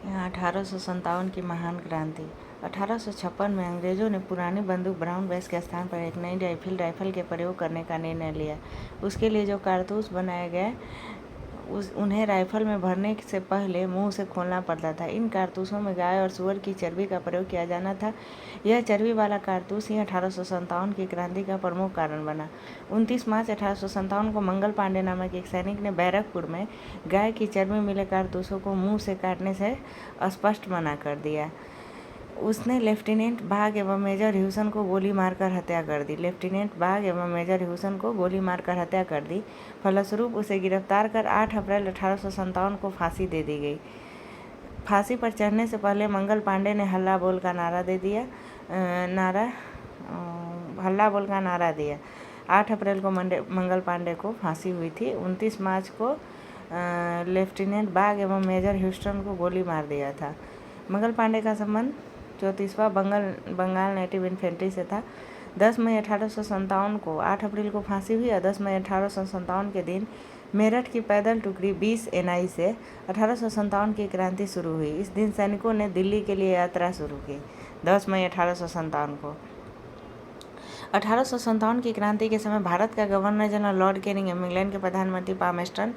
यहाँ 1857 की महान क्रांति। 1856 में अंग्रेजों ने पुरानी बंदूक ब्राउन बेस के स्थान पर एक नई राइफल के प्रयोग करने का निर्णय लिया। उसके लिए जो कारतूस बनाए गए उन्हें राइफल में भरने से पहले मुंह से खोलना पड़ता था। इन कारतूसों में गाय और सूअर की चर्बी का प्रयोग किया जाना था। यह चर्बी वाला कारतूस ही 1857 की क्रांति का प्रमुख कारण बना। 29 मार्च 1857 को मंगल पांडे नामक एक सैनिक ने बैरकपुर में गाय की चर्बी मिले कारतूसों को मुंह से काटने से स्पष्ट मना कर दिया। उसने लेफ्टिनेंट बाग एवं मेजर ह्यूसन को गोली मारकर हत्या कर दी। फलस्वरूप उसे गिरफ्तार कर 8 अप्रैल 1857 को फांसी दे दी गई। फांसी पर चढ़ने से पहले मंगल पांडे ने हल्ला बोल का नारा दिया। 8 अप्रैल को मंगल पांडे को फांसी हुई थी। 29 मार्च को लेफ्टिनेंट बाग एवं मेजर ह्यूस्टन को गोली मार दिया था। मंगल पांडे का संबंध 34वां बंगाल नेटिव इन्फेंट्री से था। 10 मई 1857 को 8 अप्रैल को फांसी हुई और 10 मई 1857 के दिन मेरठ की पैदल टुकड़ी 20 NI से 1857 की क्रांति शुरू हुई। इस दिन सैनिकों ने दिल्ली के लिए यात्रा शुरू की। 10 मई 1857 को 1857 की क्रांति के समय भारत का गवर्नर जनरल लॉर्ड कैनिंग एवं इंग्लैंड के प्रधानमंत्री पामेस्टन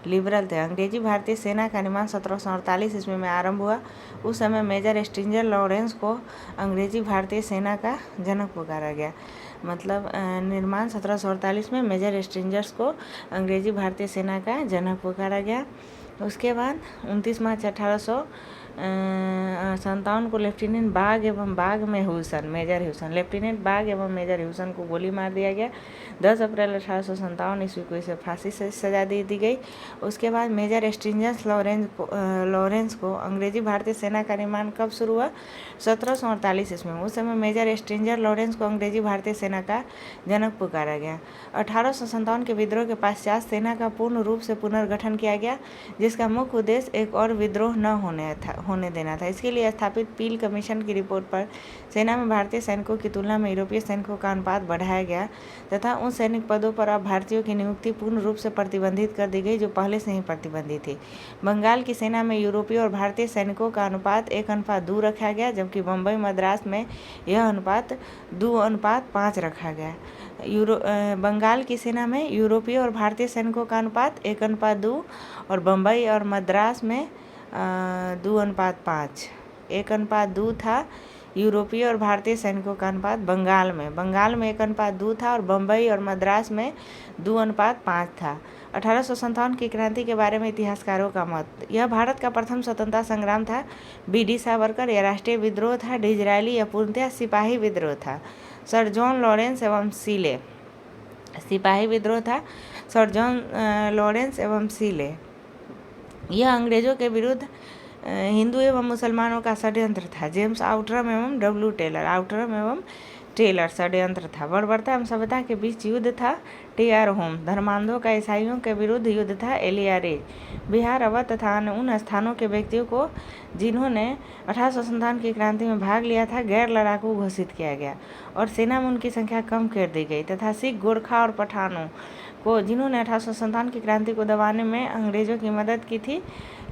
लिबरल थे। अंग्रेजी भारतीय सेना का निर्माण 1748 ईस्वी में आरंभ हुआ। उस समय मेजर स्ट्रिंजर लॉरेंस को अंग्रेजी भारतीय सेना का जनक पुकारा गया। मतलब निर्माण 1748 में मेजर स्ट्रिंजर्स को अंग्रेजी भारतीय सेना का जनक पुकारा गया। उसके बाद 29 मार्च 1857 को लेफ्टिनेंट बाग एवं मेजर ह्यूसन को गोली मार दिया गया। 10 अप्रैल 1857 ईस्वी को इसे फांसी से सजा दे दी गई। उसके बाद मेजर स्ट्रिंजर्स लॉरेंस को अंग्रेजी भारतीय सेना का निर्माण कब शुरू हुआ? 1748 ईस्वी में। उस समय मेजर स्ट्रिंजर लॉरेंस को अंग्रेजी भारतीय सेना का जनक पुकारा गया। 1857 के विद्रोह के पश्चात सेना का पूर्ण रूप से पुनर्गठन किया गया, जिसका मुख्य उद्देश्य एक और विद्रोह न होने देना था। इसके लिए स्थापित पील कमीशन की रिपोर्ट पर सेना में भारतीय सैनिकों की तुलना में यूरोपीय सैनिकों का अनुपात बढ़ाया गया तथा उन सैनिक पदों पर अब भारतीयों की नियुक्ति पूर्ण रूप से प्रतिबंधित कर दी गई जो पहले से ही प्रतिबंधित थी। बंगाल की सेना में यूरोपीय और भारतीय सैनिकों का अनुपात 1:2 रखा गया, जबकि बम्बई मद्रास में यह अनुपात 2:5 रखा गया। बंगाल की सेना में यूरोपीय और भारतीय सैनिकों का अनुपात 1:2 और बम्बई और मद्रास में 2:5। 1:2 था यूरोपीय और भारतीय सैनिकों का अनुपात बंगाल में 1:2 था और बम्बई और मद्रास में 2:5 था। 1857 की क्रांति के बारे में इतिहासकारों का मत। यह भारत का प्रथम स्वतंत्रता संग्राम था। BD सावरकर या राष्ट्रीय विद्रोह था। डिजरायली या पूर्णतः सिपाही विद्रोह था। सर जॉन लॉरेंस एवं सीले सिपाही विद्रोह था। सर जॉन लॉरेंस एवं सीले यह अंग्रेजों के विरुद्ध हिंदू एवं मुसलमानों का षड्यंत्र था। जेम्स आउटरम एवं W. टेलर षड्यंत्र था। बर्बरता एवं सभ्यता के बीच युद्ध था। TR होम धर्मांधों का ईसाइयों के विरुद्ध युद्ध था। एलिया रेज बिहार, अवध तथा अन्य उन स्थानों के व्यक्तियों को जिन्होंने 1857 की क्रांति में भाग लिया था गैर लड़ाकू घोषित किया गया और सेना में उनकी संख्या कम कर दी गई तथा सिख, गोरखा और पठानों को जिन्होंने 1857 की क्रांति को दबाने में अंग्रेजों की मदद की थी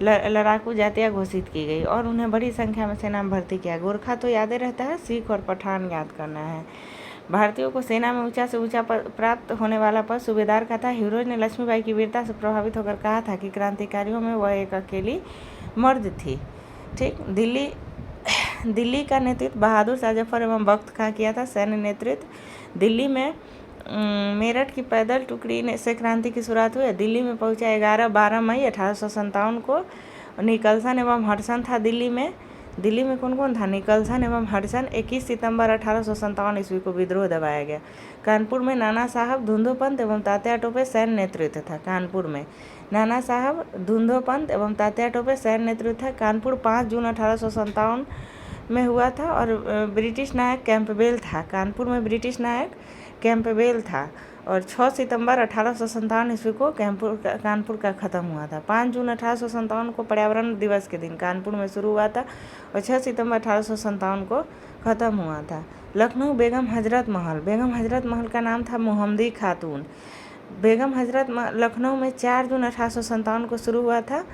लड़ाकू जातियाँ घोषित की गई और उन्हें बड़ी संख्या में सेना में भर्ती किया। गोरखा तो याद रहता है, सिख और पठान याद करना है। भारतीयों को सेना में ऊंचा से ऊंचा प्राप्त होने वाला पद सूबेदार का था। हीरोज ने लक्ष्मीबाई की वीरता से प्रभावित होकर कहा था कि क्रांतिकारियों में वह एक अकेली मर्द थी। ठीक। दिल्ली का नेतृत्व बहादुर शाह जफर एवं बख्त खां किया था। सैन्य नेतृत्व दिल्ली में मेरठ की पैदल टुकड़ी से क्रांति की शुरुआत हुई। दिल्ली में पहुंचा 11-12 मई 1857 को। निकलसन एवं हडसन था दिल्ली में कौन कौन था? निकलसन एवं हडसन। 21 सितंबर 1857 ईस्वी को विद्रोह दबाया गया। कानपुर में नाना साहब, धुंधोपंत एवं तात्या टोपे सैन्य नेतृत्व था। कानपुर में नाना साहब, धुंधोपंत एवं तात्या टोपे सैन्य नेतृत्व था। कानपुर 5 जून 1857 में हुआ था और ब्रिटिश नायक कैंपबेल था। कानपुर में ब्रिटिश नायक कैंपबेल था और 6 सितंबर 1857 ईस्वी को कानपुर का ख़त्म हुआ था। 5 जून 1857 को पर्यावरण दिवस के दिन कानपुर में शुरू हुआ था और 6 सितंबर 1857 को ख़त्म हुआ था। लखनऊ बेगम हजरत महल का नाम था मोहम्मदी खातून। लखनऊ में 4 जून 1857 को शुरू हुआ था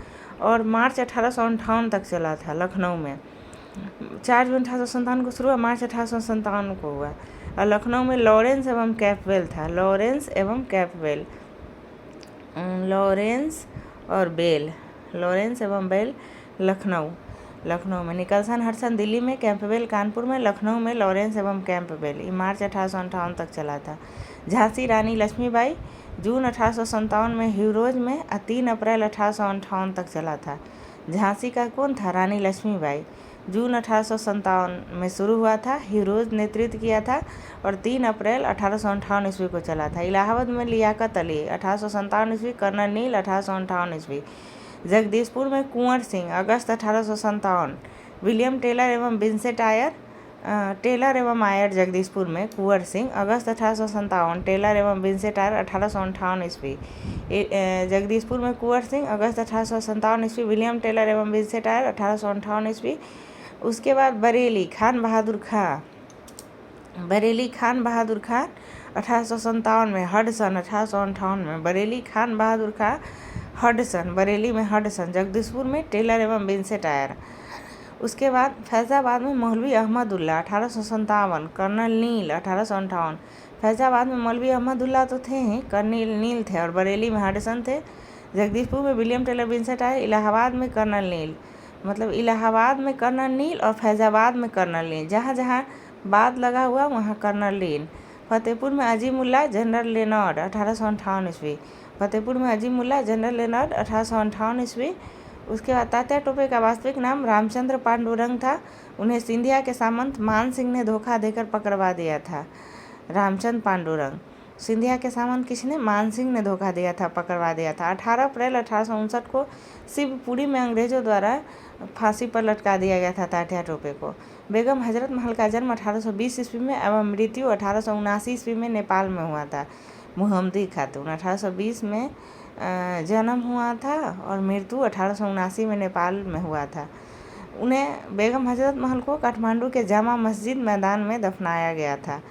और मार्च 1858 तक चला था लखनऊ में। 4 जून 1857 को शुरू हुआ, मार्च 1857 को हुआ। और लखनऊ में लॉरेंस एवं कैपवेल था, लॉरेंस एवं कैपवेल, लॉरेंस और बेल, लॉरेंस एवं बेल लखनऊ में। निकलसन हडसन दिल्ली में, कैंपबेल कानपुर में, लखनऊ में लॉरेंस एवं कैंपबेल। ये मार्च 1858 तक चला था। झांसी रानी लक्ष्मीबाई जून 1857 में ह्यूरोज में, और 3 अप्रैल 1858 तक चला था। झांसी का कौन था? रानी लक्ष्मीबाई। जून 1857 में शुरू हुआ था, ह्यूरोज नेतृत्व किया था, और 3 अप्रैल 1858 ईस्वी को चला था। इलाहाबाद में लियाकत अली 1857 ईस्वी, कर्नल नील 1858 ईस्वी। जगदीशपुर में कुंवर सिंह अगस्त 1857, विलियम टेलर एवं विंसेंट आयर, टेलर एवं आयर जगदीशपुर में, कुंवर सिंह अगस्त 1857, टेलर एवं विंसेंट आयर 1858 ईस्वी। जगदीशपुर में कुंवर सिंह अगस्त 1857 ईस्वी, विलियम टेलर एवं विंसेंट आयर 1858 ईस्वी। उसके बाद बरेली खान बहादुर खां, बरेली खान बहादुर खां 1857 में, हडसन 1858 में, बरेली खान बहादुर खां हडसन, बरेली में हडसन। जगदीशपुर में टेलर एवं विंसेंट आयर। उसके बाद फैज़ाबाद में मौलवी अहमदुल्ला 1857, कर्नल नील 1858। फैज़ाबाद में मौलवी अहमदुल्ला तो थे ही, कर्नल नील थे, और बरेली में हडसन थे। जगदीशपुर में William Taylor Vincent Eyre, Allahabad में कर्नल नील, मतलब इलाहाबाद में कर्नल नील और फैज़ाबाद में कर्नल नील, जहाँ जहाँ बाद लगा हुआ वहाँ कर्नल नील। फतेहपुर में अजीमुल्ला जनरल लेनार्ड 1858 ईस्वी, फतेहपुर में अजीमुल्ला जनरल लेनार्ड 1858 ईस्वी। उसके बाद तात्या टोपे का वास्तविक नाम रामचंद्र पांडुरंग था। उन्हें सिंधिया के सामंत मान सिंह ने धोखा देकर पकड़वा दिया था। रामचंद्र पांडुरंग, सिंधिया के सामंत किसने? मान सिंह ने धोखा दिया था, पकड़वा दिया था। 18 अप्रैल 1859 को शिवपुरी में अंग्रेजों द्वारा फांसी पर लटका दिया गया था तात्या टोपे को। बेगम हजरत महल का जन्म 1820 ईस्वी में एवं मृत्यु 1879 ईस्वी में नेपाल में हुआ था। मुहम्मदी खातून 1820 में जन्म हुआ था और मृत्यु 1879 में नेपाल में हुआ था। उन्हें बेगम हजरत महल को काठमांडू के जामा मस्जिद मैदान में दफनाया गया था।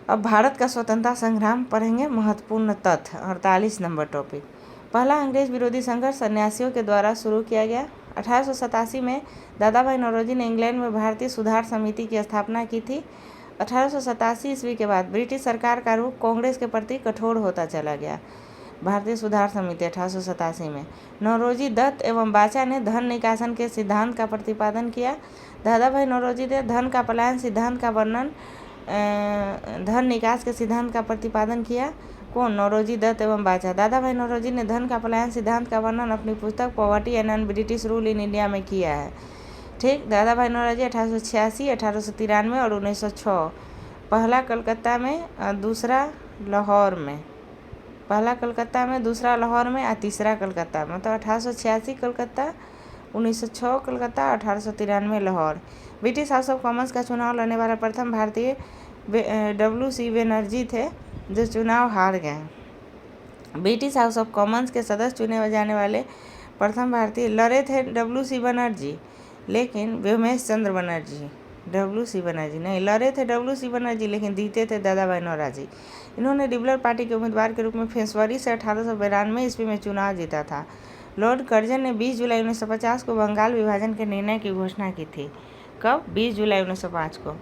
अब भारत का स्वतंत्रता संग्राम पढ़ेंगे, महत्वपूर्ण तथ्य। 48 नंबर टॉपिक। पहला अंग्रेज विरोधी संघर्ष सन्यासियों के द्वारा शुरू किया गया। 1887 में दादा भाई नौरोजी ने इंग्लैंड में भारतीय सुधार समिति की स्थापना की थी। 1887 ईस्वी के बाद ब्रिटिश सरकार का रुख कांग्रेस के प्रति कठोर होता चला गया। भारतीय सुधार समिति 1887 में नौरोजी दत्त एवं बाचा ने धन निकासन के सिद्धांत का प्रतिपादन किया। दादा भाई नौरोजी ने धन का पलायन सिद्धांत का वर्णन, धन निकास के सिद्धांत का प्रतिपादन किया। कौन? नौरोजी दत्त एवं बाचा। दादा भाई नौरोजी ने धन का पलायन सिद्धांत का वर्णन अपनी पुस्तक poverty and British rule in India में किया है। ठीक। दादा भाई नौरोजी 1886, 1893 और 1906। पहला कलकत्ता में, दूसरा लाहौर में, पहला कलकत्ता में, दूसरा लाहौर में और तीसरा कलकत्ता में। मतलब 1886 Calcutta, 1906 Calcutta, 1893 Lahore. British house of Commons का चुनाव लड़ने वाला प्रथम भारतीय WC बनर्जी थे, जो चुनाव हार गए। ब्रिटिश हाउस ऑफ कॉमन्स के सदस्य चुने जाने वाले प्रथम भारतीय लड़े थे WC बनर्जी, लेकिन व्योमेश चंद्र बनर्जी, WC बनर्जी नहीं लड़े थे, WC बनर्जी, लेकिन जीते थे दादा भाई नौरोजी। इन्होंने लिबरल पार्टी के उम्मीदवार के रूप में फरवरी से 1892 ईस्वी में चुनाव जीता था। लॉर्ड कर्जन ने 20 जुलाई 1950 को बंगाल विभाजन के निर्णय की घोषणा की थी। कब? 20 जुलाई 1905 को।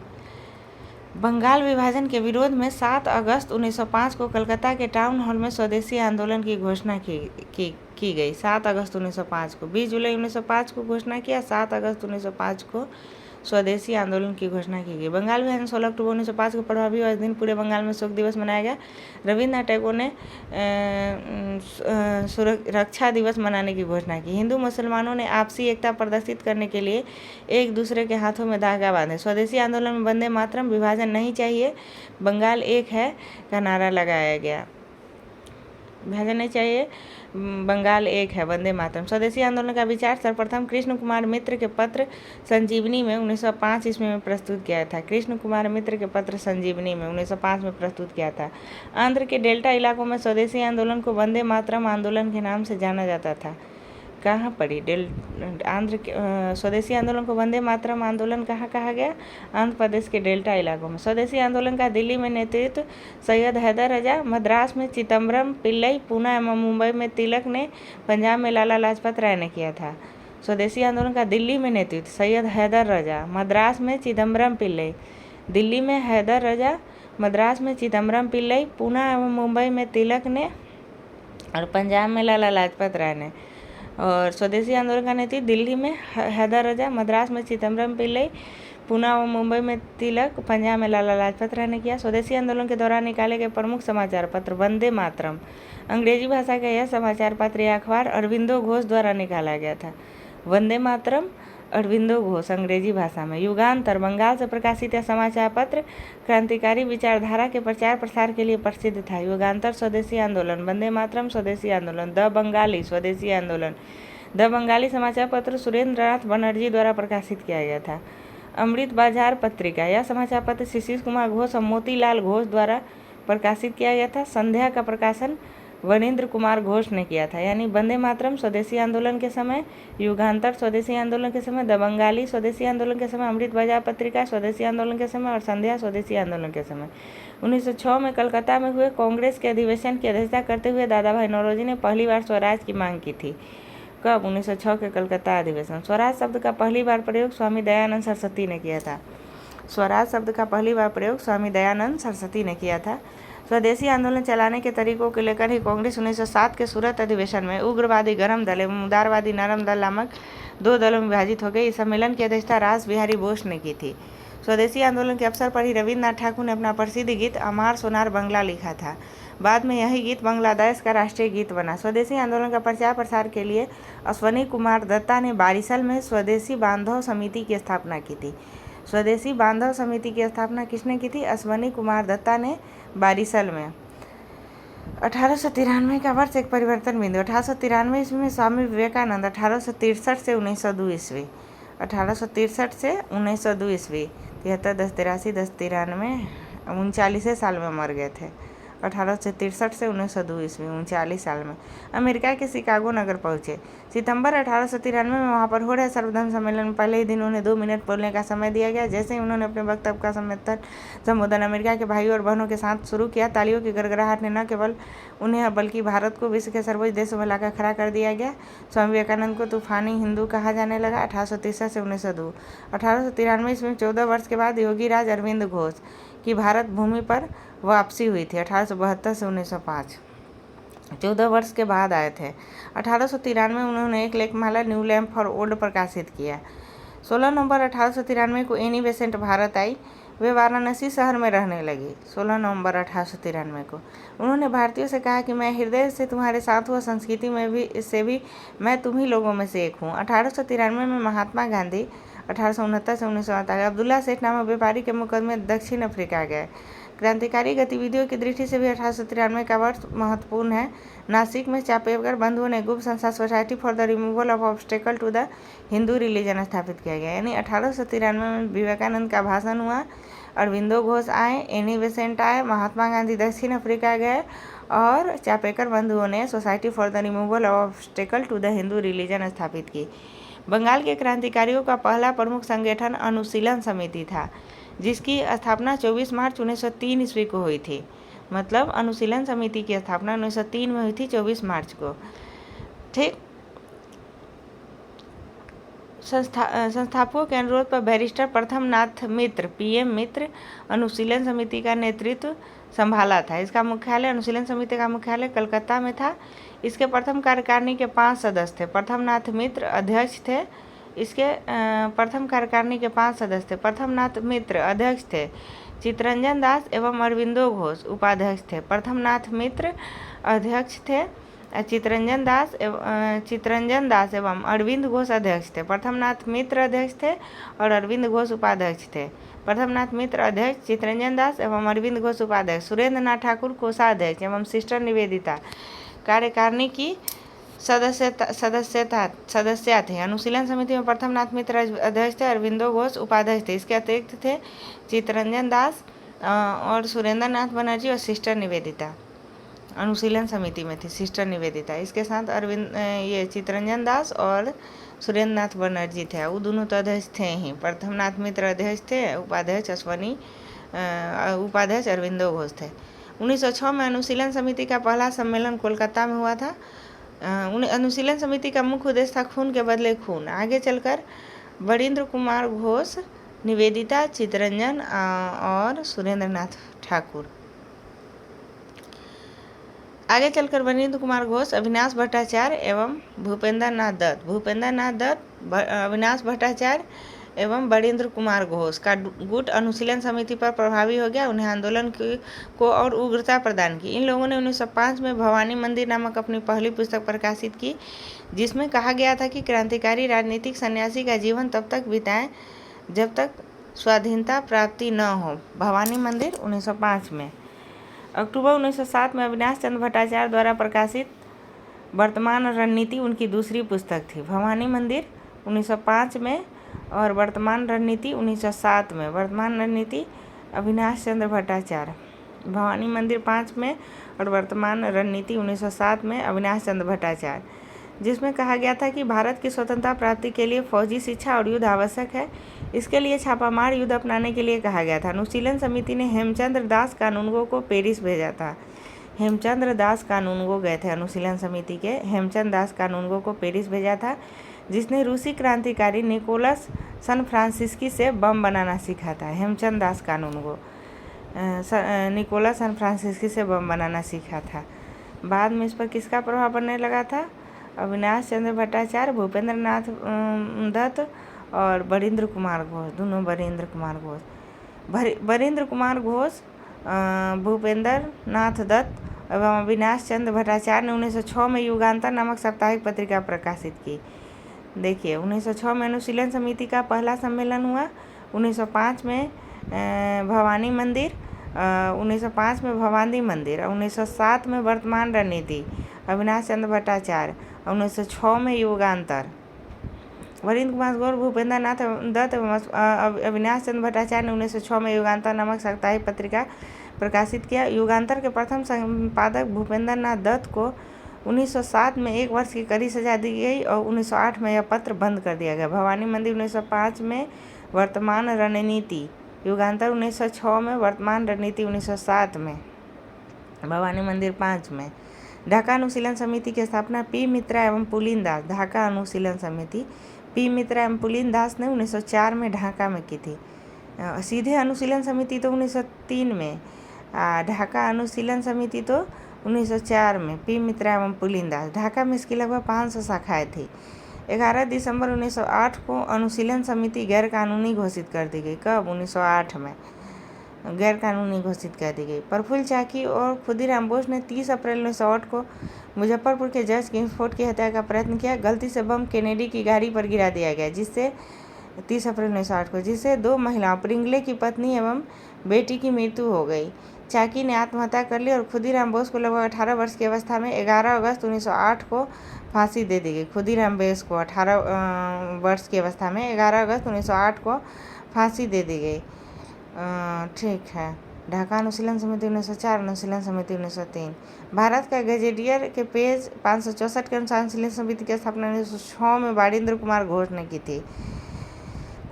बंगाल विभाजन के विरोध में 7 अगस्त 1905 को कलकत्ता के टाउन हॉल में स्वदेशी आंदोलन की घोषणा की गई। 7 अगस्त 1905 को, 20 जुलाई 1905 को घोषणा किया, 7 अगस्त 1905 को स्वदेशी आंदोलन की घोषणा की गई। बंगाल विभाजन 16 अक्टूबर 1905 को प्रभावी हुआ। इस दिन पूरे बंगाल में शोक दिवस मनाया गया। रविन्द्रनाथ टैगोर ने रक्षा दिवस मनाने की घोषणा की। हिंदू मुसलमानों ने आपसी एकता प्रदर्शित करने के लिए एक दूसरे के हाथों में धागा बांधे। स्वदेशी आंदोलन में वंदे मातरम, विभाजन नहीं चाहिए, बंगाल एक है का नारा लगाया गया। विभाजन नहीं चाहिए, बंगाल एक है, वंदे मातरम। स्वदेशी आंदोलन का विचार सर्वप्रथम कृष्ण कुमार मित्र के पत्र संजीवनी में 1905 ईस्वी में प्रस्तुत किया था। कृष्ण कुमार मित्र के पत्र संजीवनी में 1905 में प्रस्तुत किया था। आंध्र के डेल्टा इलाकों में स्वदेशी आंदोलन को वंदे मातरम आंदोलन के नाम से जाना जाता था। कहाँ पड़ी? आंध्र के स्वदेशी आंदोलन को वंदे मातरम आंदोलन कहाँ कहा गया? आंध्र प्रदेश के डेल्टा इलाकों में। स्वदेशी आंदोलन का दिल्ली में नेतृत्व सैयद हैदर रजा, मद्रास में चिदम्बरम पिल्लई, पूना एवं मुंबई में तिलक ने, पंजाब में लाला लाजपत राय ने किया था। स्वदेशी आंदोलन का दिल्ली में नेतृत्व सैयद हैदर रजा, मद्रास में चिदम्बरम पिल्लई। दिल्ली में हैदर रजा, मद्रास में चिदम्बरम पिल्लई, पूना एवं मुंबई में तिलक ने और पंजाब में लाला लाजपत राय ने। और स्वदेशी आंदोलन का नेतृत्व दिल्ली में हैदर रजा, मद्रास में चिदम्बरम पिल्लई, पूना और मुंबई में तिलक, पंजाब में लाला लाजपत राय ने किया। स्वदेशी आंदोलन के दौरान निकाले गए प्रमुख समाचार पत्र वंदे मातरम। अंग्रेजी भाषा का यह समाचार पत्र या अखबार अरविंदो घोष द्वारा निकाला गया था। वंदे मातरम अरविंदो घोष अंग्रेजी भाषा में। युगांतर बंगाल से प्रकाशित यह समाचार पत्र क्रांतिकारी विचारधारा के प्रचार प्रसार के लिए प्रसिद्ध था। युगांतर स्वदेशी आंदोलन, वंदे मातरम स्वदेशी आंदोलन, द बंगाली स्वदेशी आंदोलन। द बंगाली समाचार पत्र सुरेंद्र नाथ बनर्जी द्वारा प्रकाशित किया गया था। अमृत बाजार पत्रिका, यह समाचार पत्र शिशिर कुमार घोष और मोतीलाल घोष द्वारा प्रकाशित किया गया था। संध्या का प्रकाशन वनिंद्र कुमार घोष ने किया था। यानी वंदे मातरम स्वदेशी आंदोलन के समय, युगांतर स्वदेशी आंदोलन के समय, द बंगाली स्वदेशी आंदोलन के समय, अमृत बाजार पत्रिका स्वदेशी आंदोलन के समय और संध्या स्वदेशी आंदोलन के समय। 1906 में कलकत्ता में हुए कांग्रेस के अधिवेशन की अध्यक्षता करते हुए दादा भाई नौरोजी ने पहली बार स्वराज की मांग की थी। कब? 1906 के कलकत्ता अधिवेशन। स्वराज शब्द का पहली बार प्रयोग स्वामी दयानंद सरस्वती ने किया था। स्वराज शब्द का पहली बार प्रयोग स्वामी दयानंद सरस्वती ने किया था। स्वदेशी आंदोलन चलाने के तरीकों को लेकर ही कांग्रेस 1907 के सूरत अधिवेशन में उग्रवादी गरम दल एवं उदारवादी नरम दल नामक दो दलों में विभाजित हो गई। इस सम्मेलन की अध्यक्षता रास बिहारी बोस ने की थी। स्वदेशी आंदोलन के अवसर पर ही रविन्द्रनाथ ठाकुर ने अपना प्रसिद्ध गीत अमार सोनार बंगला लिखा था। बाद में यही गीत बांग्लादेश का राष्ट्रीय गीत बना। स्वदेशी आंदोलन का प्रचार प्रसार के लिए अश्वनी कुमार दत्ता ने बारिसल में स्वदेशी बांधव समिति की स्थापना की थी। स्वदेशी बांधव समिति की स्थापना किसने की थी? अश्वनी कुमार दत्ता ने बारिसल में। 1893 का वर्ष एक परिवर्तन बिंदु। 1893 ईस्वी में स्वामी विवेकानंद 1863 से 1902 ईस्वी 1863 से 1902 ईस्वी 73 10 83 10 93 39 साल में मर गए थे। 1863 से 1902 ईस्वी 39 साल में अमेरिका के शिकागो नगर पहुंचे। सितंबर 1893 में वहां पर हो रहे सर्वधर्म सम्मेलन में पहले ही दिन उन्हें 2 मिनट बोलने का समय दिया गया। जैसे ही उन्होंने अपने वक्तव्य का संबोधन अमेरिका के भाइयों और बहनों के साथ शुरू किया, तालियों की गड़गड़ाहट ने न केवल उन्हें बल्कि भारत को विश्व के सर्वोच्च देशों में लाकर खड़ा कर दिया गया। स्वामी विवेकानंद को तूफानी हिंदू कहा जाने लगा। 1863 से 1902 1893 ईस्वी में 14 वर्ष के बाद योगी राज अरविंद घोष की भारत भूमि पर वापसी हुई थी। 1872 से 1905 14 वर्ष के बाद आए थे। 1893 में उन्होंने एक लेखमाला न्यू लैम्प फॉर ओल्ड प्रकाशित किया। 16 नवंबर 1893 को एनी बेसेंट भारत आई। वे वाराणसी शहर में रहने लगी। 16 नवंबर 1893 को उन्होंने भारतीयों से कहा कि मैं हृदय से तुम्हारे साथ हूँ, संस्कृति में भी मैं तुम्ही लोगों में से एक हूँ। 1893 में महात्मा गांधी 1869 से 1948 अब्दुल्ला सेठ नामक व्यापारी के मुकदमे दक्षिण अफ्रीका गए। क्रांतिकारी गतिविधियों की दृष्टि से भी 1893 का वर्ष महत्वपूर्ण है। नासिक में चापेकर बंधुओं ने गुप्त संस्था society for the removal of obstacle to the Hindu religion स्थापित किया गया। यानी 1893 में विवेकानंद का भाषण हुआ, अरविंदो घोष आए, एनी बेसेंट आए, महात्मा गांधी दक्षिण अफ्रीका गए और चापेकर बंधुओं ने society for the removal of obstacle to the Hindu religion स्थापित की। बंगाल के क्रांतिकारियों का पहला प्रमुख संगठन अनुशीलन समिति था, जिसकी स्थापना 24 मार्च 1903 ईस्वी को हुई थी। मतलब अनुशीलन समिति की स्थापना 1903 में हुई थी, 24 मार्च को। ठीक। संस्थापकों के अनुरोध पर बैरिस्टर प्रथम नाथ मित्र PM मित्र अनुशीलन समिति का नेतृत्व संभाला था। इसका मुख्यालय अनुशीलन समिति का मुख्यालय कलकत्ता में था। इसके प्रथम कार्यकारिणी के 5 सदस्य थे। प्रथम नाथ मित्र अध्यक्ष थे। इसके प्रथम कार्यकारिणी के 5 सदस्य थे। प्रथम नाथ मित्र अध्यक्ष थे। चितरंजन दास एवं अरविंदो घोष उपाध्यक्ष थे। प्रथम नाथ मित्र अध्यक्ष थे। चितरंजन दास एवं अरविंद घोष अध्यक्ष थे। प्रथम नाथ मित्र अध्यक्ष थे और अरविंद घोष उपाध्यक्ष थे। प्रथम नाथ मित्र अध्यक्ष, चितरंजन दास एवं अरविंद घोष उपाध्यक्ष, सुरेंद्र नाथ ठाकुर कोषाध्यक्ष एवं सिस्टर निवेदिता कार्यकारिणी की सदस्या थे। अनुशीलन समिति में प्रथम नाथ मित्र अध्यक्ष थे, अरविंदो घोष उपाध्यक्ष थे। इसके अतिरिक्त थे चितरंजन दास और सुरेंद्र नाथ बनर्जी और सिस्टर निवेदिता। अनुशीलन समिति में थी, सिस्टर निवेदिता। इसके साथ ये चित्तरंजन दास और सुरेंद्र नाथ बनर्जी थे, वो दोनों तो अध्यक्ष थे ही। प्रथमनाथ मित्र अध्यक्ष थे, उपाध्यक्ष अरविंदो घोष थे। 1906 में अनुशीलन समिति का पहला सम्मेलन कोलकाता में हुआ था। अनुशीलन समिति का मुख्य उद्देश्य था खून के बदले खून। आगे चलकर बरिंद्र कुमार घोष, निवेदिता, चित्तरंजन और सुरेंद्र नाथ ठाकुर, आगे चलकर बरिंद्र कुमार घोष, अविनाश भट्टाचार्य एवं भूपेंद्र नाथ दत्त, अविनाश भट्टाचार्य एवं बरिंद्र कुमार घोष का गुट अनुशीलन समिति पर प्रभावी हो गया। उन्हें आंदोलन को और उग्रता प्रदान की। इन लोगों ने 1905 में भवानी मंदिर नामक अपनी पहली पुस्तक प्रकाशित की, जिसमें कहा गया था कि क्रांतिकारी राजनीतिक सन्यासी का जीवन तब तक बिताएं जब तक स्वाधीनता प्राप्ति न हो। भवानी मंदिर 1905 में। अक्टूबर 1907 में अविनाश चंद्र भट्टाचार्य द्वारा प्रकाशित वर्तमान रणनीति उनकी दूसरी पुस्तक थी। भवानी मंदिर 1905 में और वर्तमान रणनीति 1907 में। वर्तमान रणनीति अविनाश चंद्र भट्टाचार्य, भवानी मंदिर 5 में और वर्तमान रणनीति 1907 में अविनाश चंद्र भट्टाचार्य, जिसमें कहा गया था कि भारत की स्वतंत्रता प्राप्ति के लिए फौजी शिक्षा और युद्ध आवश्यक है। इसके लिए छापामार युद्ध अपनाने के लिए कहा गया था। अनुशीलन समिति ने हेमचंद्र दास कानूनगो को पेरिस भेजा था। हेमचंद्र दास कानूनगो गए थे अनुशीलन समिति के। हेमचंद दास कानूनगो को पेरिस भेजा था, जिसने रूसी क्रांतिकारी निकोलस सन फ्रांसिस्की से बम बनाना सीखा था। हेमचंद दास कानूनगो निकोलस सन फ्रांसिस्की से बम बनाना सीखा था। बाद में इस पर किसका प्रभाव पड़ने लगा था? अविनाश चंद्र भट्टाचार्य, भूपेंद्र नाथ दत्त और बरिंद्र कुमार घोष, दोनों बरिंद्र कुमार घोष। बरिंद्र कुमार घोष, भूपेंद्र नाथ दत्त एवं अविनाश चंद्र भट्टाचार्य ने 1906 में युगांतर नामक साप्ताहिक पत्रिका प्रकाशित की। देखिए, 1906 में अनुशीलन समिति का पहला सम्मेलन हुआ। 1905 में भवानी मंदिर, 1905 में भवानी मंदिर, 1907 में वर्तमान रणनीति अविनाश चंद्र भट्टाचार्य, 1906 में युगांतर। बरिंद्र कुमार घोष, भूपेंद्र नाथ दत्त एवं अविनाश चंद्र भट्टाचार्य ने 1906 में युगांतर नामक साप्ताहिक पत्रिका प्रकाशित किया। युगांतर के प्रथम संपादक भूपेंद्र नाथ दत्त को 1907 में 1 वर्ष की कड़ी सजा दी गई और 1908 में यह पत्र बंद कर दिया गया। भवानी मंदिर 1905 में, वर्तमान रणनीति युगांतर 1906 में, वर्तमान रणनीति 1907 में, भवानी मंदिर 5 में। ढाका अनुशीलन समिति की स्थापना पी मित्रा एवं पुलिन दास, ढाका अनुशीलन समिति पी मित्रा एवं पुलिन दास ने 1904 में ढाका में की थी। सीधे अनुशीलन समिति तो 1903 में, ढाका अनुशीलन समिति तो 1904 में, पी मित्रा एवं पुलिन दास। ढाका में इसकी लगभग 500 शाखाएँ थी। 11 दिसंबर 1908 को अनुशीलन समिति गैर कानूनी घोषित कर दी गई। कब? 1908 में गैर कानूनी घोषित कर दी गई। प्रफुल्ल चाकी और खुदीराम बोस ने 30 अप्रैल 1908 को मुजफ्फरपुर के जज किंग्सफोर्ड की हत्या का प्रयत्न किया। गलती से बम केनेडी की गाड़ी पर गिरा दिया गया, जिससे 30 अप्रैल 1908 को, जिससे 2 महिलाओं प्रिंगले की पत्नी एवं बेटी की मृत्यु हो गई। चाकी ने आत्महत्या कर ली और खुदीराम बोस को लगभग 18 वर्ष की अवस्था में 11 अगस्त 1908 को फांसी दे दी गई। खुदीराम बोस को 18 वर्ष की अवस्था में 11 अगस्त 1908 को फांसी दे दी गई। ठीक है। ढाका अनुशीलन समिति 1904, अनुशीलन समिति 1903। भारत का गजेटियर के पेज 564 के अनुसार अनुशीलन समिति की स्थापना 1906 में बरिंद्र कुमार घोष ने की थी।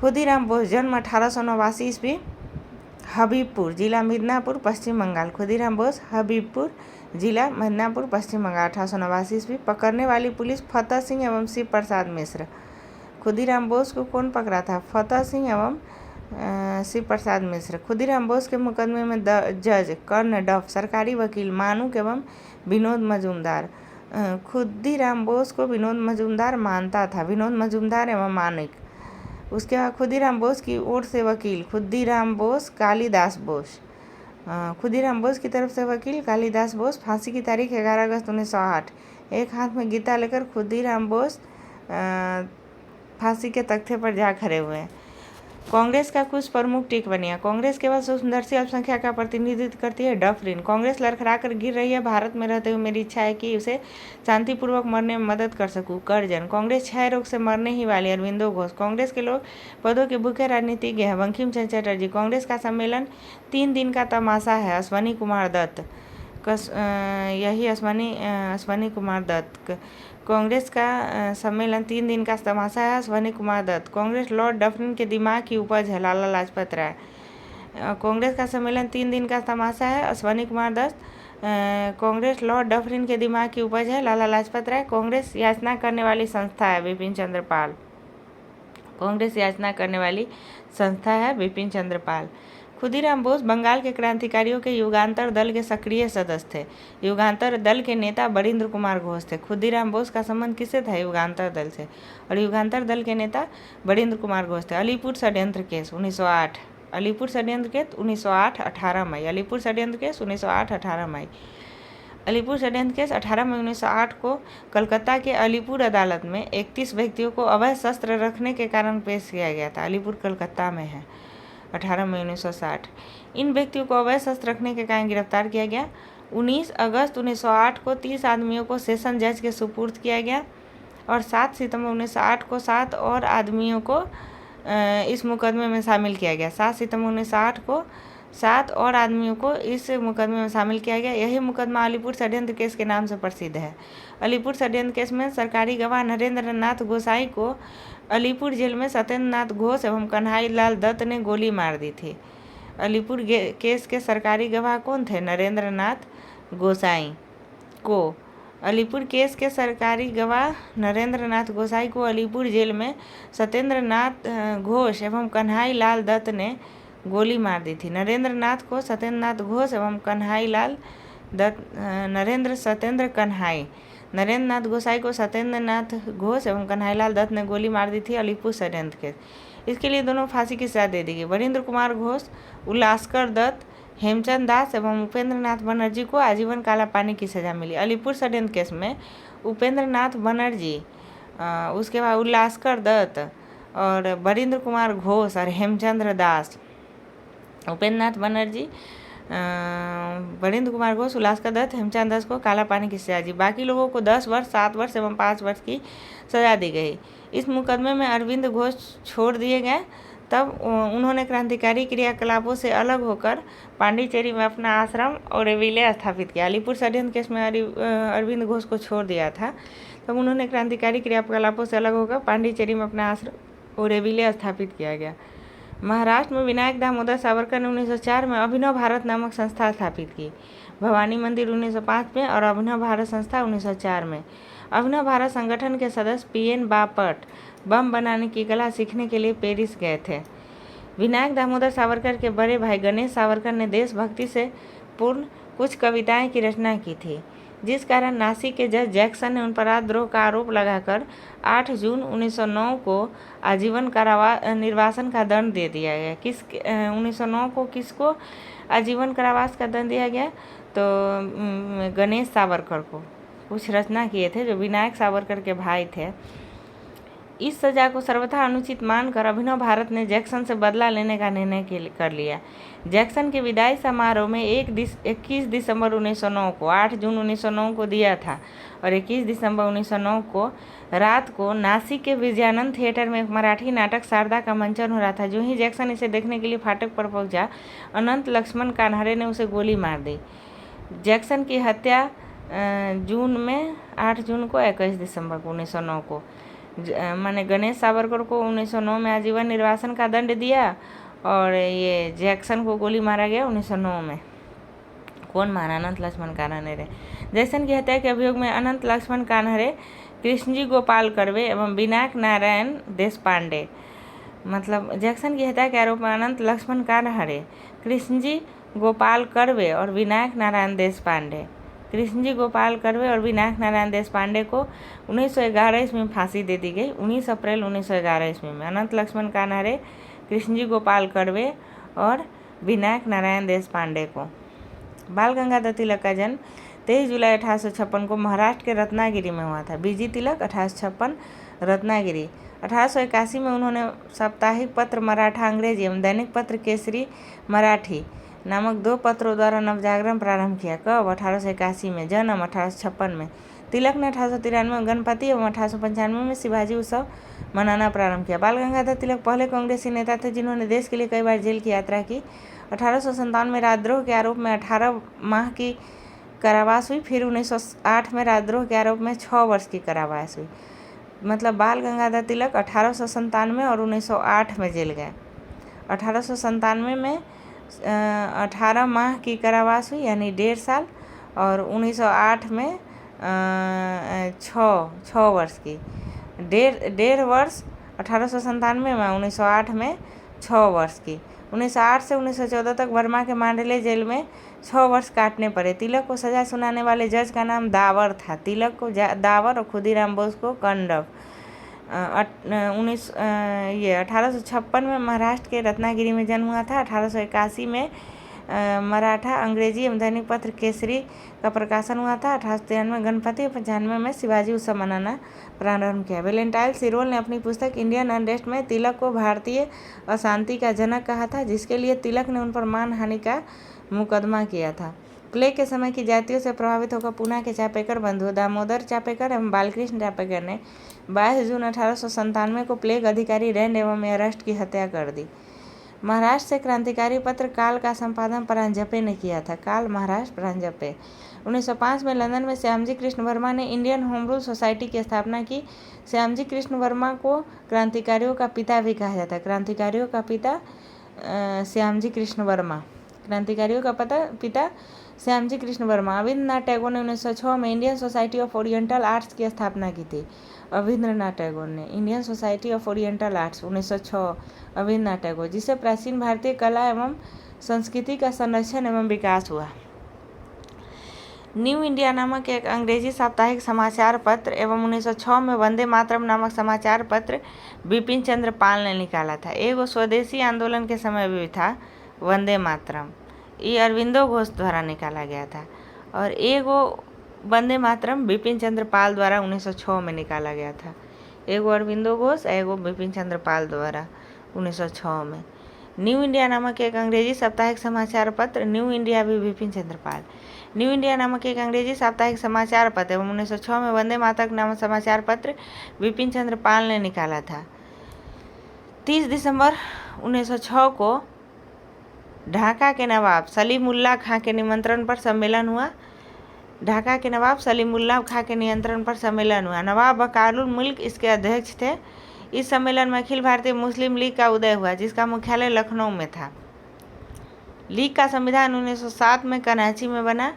खुदीराम बोस, जन्म 1889 ईस्वी, हबीबपुर जिला, मिदनापुर, पश्चिम बंगाल। खुदीराम बोस, हबीबपुर जिला, मिदनापुर, पश्चिम बंगाल, 1889 ईस्वी। पकड़ने वाली पुलिस फतेह सिंह एवं शिव प्रसाद मिश्र। खुदीराम बोस को कौन पकड़ा था? फतेह सिंह एवं शिव प्रसाद मिश्र। खुदीराम बोस के मुकदमे में जज कर्ण डफ, सरकारी वकील मानुक एवं विनोद मजूमदार। खुदीराम बोस को विनोद मजूमदार मानता था, विनोद मजूमदार एवं मानिक। उसके बाद खुदीराम बोस की ओर से वकील खुदीराम बोस, कालिदास बोस। खुदीराम बोस की तरफ से वकील कालिदास बोस। फांसी की तारीख 11 अगस्त 1908। एक हाथ में गीता लेकर खुदीराम बोस फांसी के तख्ते पर जा खड़े हुए। कांग्रेस का कुछ प्रमुख टिप्पणियां। कांग्रेस केवल सूक्ष्मदर्शी अल्पसंख्यक का प्रतिनिधित्व करती है। डफरिन, कांग्रेस लड़खड़ा कर गिर रही है। भारत में रहते हुए मेरी इच्छा है कि उसे शांतिपूर्वक मरने में मदद कर सकूं। करजन, कांग्रेस क्षय रोग से मरने ही वाली। अरविंदो घोष, कांग्रेस के लोग पदों के भूखे राजनीतिज्ञ हैं। बंकिम चंद्र चटर्जी, कांग्रेस का सम्मेलन 3 दिन का तमाशा है। अश्वनी कुमार दत्त, यही अश्वनी कुमार दत्त। कांग्रेस का सम्मेलन 3 दिन का तमाशा है, अश्वनी कुमार दत्त। कांग्रेस लॉर्ड डफरिन के दिमाग की उपज है, लाला लाजपत राय। कांग्रेस का सम्मेलन 3 दिन का तमाशा है, अश्वनी कुमार दत्त। कांग्रेस लॉर्ड डफरिन के दिमाग की उपज है, लाला लाजपत राय। कांग्रेस याचना करने वाली संस्था है, विपिन चंद्र पाल। कांग्रेस याचना करने वाली संस्था है, विपिन चंद्र पाल। खुदीराम बोस बंगाल के क्रांतिकारियों के युगांतर दल के सक्रिय सदस्य थे। युगांतर दल के नेता बरिंद्र कुमार घोष थे। खुदीराम बोस का संबंध किससे था? युगांतर दल से। और युगांतर दल के नेता बरिंद्र कुमार घोष थे। अलीपुर षड्यंत्र केस 1908। अलीपुर षड्यंत्र केस 1908 18 मई। अलीपुर षड्यंत्र केस 1908 18 मई। अलीपुर षड्यंत्र केस 18 मई 1908 को कलकत्ता के अलीपुर अदालत में 31 व्यक्तियों को अवैध शस्त्र रखने के कारण पेश किया गया था। अलीपुर कलकत्ता में है, 18 मई 1960। इन व्यक्तियों को अवैध शस्त्र रखने के कारण गिरफ्तार किया गया। 19 अगस्त 1908 को 30 आदमियों को सेशन जज के सुपुर्द किया गया और 7 सितंबर 1908 को 7 और आदमियों को इस मुकदमे में शामिल किया गया। 7 सितंबर 1908 को 7 और आदमियों को इस मुकदमे में शामिल किया गया। यही मुकदमा अलीपुर षड्यंत्र केस के नाम से प्रसिद्ध है। अलीपुर षड्यंत्र केस में सरकारी गवाह नरेंद्र नाथ गोसाई को अलीपुर जेल में सत्येंद्र नाथ घोष एवं कन्हई लाल दत्त ने गोली मार दी थी। अलीपुर केस के सरकारी गवाह कौन थे? नरेंद्र नाथ गोसाई को। अलीपुर केस के सरकारी गवाह नरेंद्र नाथ गोसाई को अलीपुर जेल में सत्येंद्र नाथ घोष एवं कन्हई लाल दत्त ने गोली मार दी थी। नरेंद्र नाथ को सत्येंद्र नाथ घोष एवं कन्हई लाल दत्त नरेंद्र नाथ गोसाई को सत्येंद्र नाथ घोष एवं कन्हईलाल दत्त ने गोली मार दी थी अलीपुर षड्यंत्र केस। इसके लिए दोनों फांसी की सजा दे दी गई। बरिंद्र कुमार घोष, उल्लासकर दत्त, हेमचंद दास एवं उपेंद्र नाथ बनर्जी को आजीवन काला पानी की सजा मिली। अलीपुर षड्यंत्र केस में उपेंद्र नाथ बनर्जी, उसके बाद उल्लासकर दत्त और बरिंद्र कुमार घोष और हेमचंद्र दास, उपेंद्र नाथ बनर्जी, बरिंद्र कुमार घोष, उल्लासकर दत्त, हेमचंद दास को काला पानी की सजा दी। बाकी लोगों को 10 वर्ष, 7 वर्ष एवं 5 वर्ष की सजा दी गई। इस मुकदमे में अरविंद घोष छोड़ दिए गए। तब उन्होंने क्रांतिकारी क्रियाकलापों से अलग होकर पांडिचेरी में अपना आश्रम और विलय स्थापित किया। अलीपुर षड्यंत्र केस में अरविंद घोष को छोड़ दिया था। तब उन्होंने क्रांतिकारी क्रियाकलापों से अलग होकर पांडिचेरी में अपना आश्रम और विलय स्थापित किया गया। महाराष्ट्र में विनायक दामोदर सावरकर ने 1904 में अभिनव भारत नामक संस्था स्थापित की। भवानी मंदिर 1905 में और अभिनव भारत संस्था 1904 में। अभिनव भारत संगठन के सदस्य पीएन बापट बम बनाने की कला सीखने के लिए पेरिस गए थे। विनायक दामोदर सावरकर के बड़े भाई गणेश सावरकर ने देशभक्ति से पूर्ण कुछ कविताएं की रचना की थी, जिस कारण नासिक के जज जैक्सन ने उन पर राजद्रोह का आरोप लगाकर 8 जून 1909 को आजीवन निर्वासन का दंड दे दिया गया। 1909 को किसको आजीवन कारावास का दंड दिया गया? तो गणेश सावरकर को। कुछ रचना किए थे जो विनायक सावरकर के भाई थे। इस सजा को सर्वथा अनुचित मानकर अभिनव भारत ने जैक्सन से बदला लेने का निर्णय कर लिया। जैक्सन के विदाई समारोह में 21 दिसंबर 1909 को 8 जून 1909 को दिया था और 21 दिसंबर 1909 को रात को नासिक के विजयानंद थिएटर में एक मराठी नाटक शारदा का मंचन हो रहा था। जो ही जैक्सन इसे देखने के लिए फाटक पर पहुंचा, अनंत लक्ष्मण कान्हरे ने उसे गोली मार दी। जैक्सन की हत्या जून में 8 जून को 21 दिसंबर को 1909 को माने गणेश सावरकर को 1909 में आजीवन निर्वासन का दंड दिया और ये जैक्सन को गोली मारा गया 1909 में। कौन मारा? अनंत लक्ष्मण कान्हरे। जैक्सन की हत्या के अभियोग में अनंत लक्ष्मण कान्हरे, कृष्णजी गोपाल कर्वे एवं विनायक नारायण देशपांडे, मतलब जैक्सन की हत्या के आरोप में अनंत लक्ष्मण कान्हरे, कृष्णजी गोपाल कर्वे और विनायक नारायण देशपांडे, कृष्णजी गोपाल कर्वे और विनायक नारायण देशपांडे को 1911 ईस्वी में फांसी दे दी गई। 19 अप्रैल 1911 ईस्वी में अनंत लक्ष्मण कान्हरे, कृष्णजी गोपाल कर्वे और विनायक नारायण देशपांडे को। बाल गंगाधर तिलक का जन्म 23 जुलाई 1856 को महाराष्ट्र के रत्नागिरी में हुआ था। बीजी तिलक 1856 रत्नागिरी। 1881 में उन्होंने साप्ताहिक पत्र मराठा अंग्रेजी एवं दैनिक पत्र केसरी मराठी नामक 2 पत्रों द्वारा नवजागरण प्रारंभ किया। कब? 1881 में। जन्म 1856 में। तिलक ने 1893 में गणपति एवं 1895 में शिवाजी उत्सव मनाना प्रारंभ किया। बाल गंगाधर तिलक पहले कांग्रेसी नेता थे जिन्होंने देश के लिए कई बार जेल की यात्रा की। 1857 में राजद्रोह के आरोप में 18 माह की कारावास हुई। फिर 1908 में राजद्रोह के आरोप में 6 वर्ष की कारावास हुई। मतलब बाल गंगाधर तिलक 1897 और 1908 में जेल गए। 1897 में 18 माह की कारावास हुई, यानी 1.5 साल, और 1908 में 6 वर्ष की, 1.5 वर्ष 1897 में, 1908 में 6 वर्ष की। 1908 से 1914 तक बर्मा के मांडले जेल में 6 वर्ष काटने पड़े। तिलक को सजा सुनाने वाले जज का नाम दावर था। तिलक को दावर और खुदीराम बोस को कंडव। 1856 में महाराष्ट्र के रत्नागिरी में जन्म हुआ था। 1881 में मराठा, अंग्रेजी एवं दैनिक पत्र केसरी का प्रकाशन हुआ था। 1893 में गणपति, 95 में शिवाजी उत्सव मनाना प्रारंभ किया। वेलेंटाइन सिरोल ने अपनी पुस्तक इंडियन अनरेस्ट में तिलक को भारतीय अशांति का जनक कहा था, जिसके लिए तिलक ने उन पर मानहानि का मुकदमा किया था। प्लेग के समय की जातियों से प्रभावित होकर पूना के चापेकर बंधु दामोदर चापेकर एवं बालकृष्ण चापेकर ने 22 जून 1897 को प्लेग अधिकारी रैंड एवं एरस्ट की हत्या कर दी। महाराष्ट्र से क्रांतिकारी पत्र काल का संपादन परांजपे ने किया था। काल महाराष्ट्र परांजपे। 1905 में लंदन में श्यामजी कृष्ण वर्मा ने इंडियन होम रूल सोसाइटी की स्थापना की। श्यामजी कृष्ण वर्मा को क्रांतिकारियों का पिता भी कहा जाता है। क्रांतिकारियों का पिता श्यामजी कृष्ण वर्मा, क्रांतिकारियों का पिता श्यामजी कृष्ण वर्मा। अविन्द्रनाथ टैगोर ने 1906 में Indian Society of Oriental Arts की स्थापना की थी। अविन्द्रनाथ टैगोर ने Indian Society of Oriental Arts 1906, Abanindranath Tagore, जिससे प्राचीन भारतीय कला एवं संस्कृति का संरक्षण एवं विकास हुआ। न्यू इंडिया नामक एक अंग्रेजी साप्ताहिक समाचार पत्र एवं 1906 में वंदे मातरम नामक समाचार पत्र बिपिन चंद्र पाल ने निकाला था। एगो स्वदेशी आंदोलन के समय भी था वंदे मातरम, ये अरविंदो घोष द्वारा निकाला गया था। और एगो वंदे मातरम बिपिन चंद्र पाल द्वारा 1906 में निकाला गया था। एगो अरविंदो घोष, एगो बिपिन चंद्र पाल द्वारा 1906 में। न्यू इंडिया नामक एक अंग्रेजी साप्ताहिक समाचार पत्र, न्यू इंडिया भी बिपिन चंद्र पाल। न्यू इंडिया नामक एक अंग्रेजी साप्ताहिक समाचार पत्र एवं 1906 में वंदे मातरम नामक समाचार पत्र बिपिन चंद्र पाल ने निकाला था। 30 दिसंबर 1906 को ढाका के नवाब सलीमुल्लाह खां के निमंत्रण पर सम्मेलन हुआ। ढाका के नवाब सलीमुल्लाह खां के नियंत्रण पर सम्मेलन हुआ। नवाब वकारुल मुल्क इसके अध्यक्ष थे। इस सम्मेलन में अखिल भारतीय मुस्लिम लीग का उदय हुआ, जिसका मुख्यालय लखनऊ में था। लीग का संविधान 1907 में कराची में बना।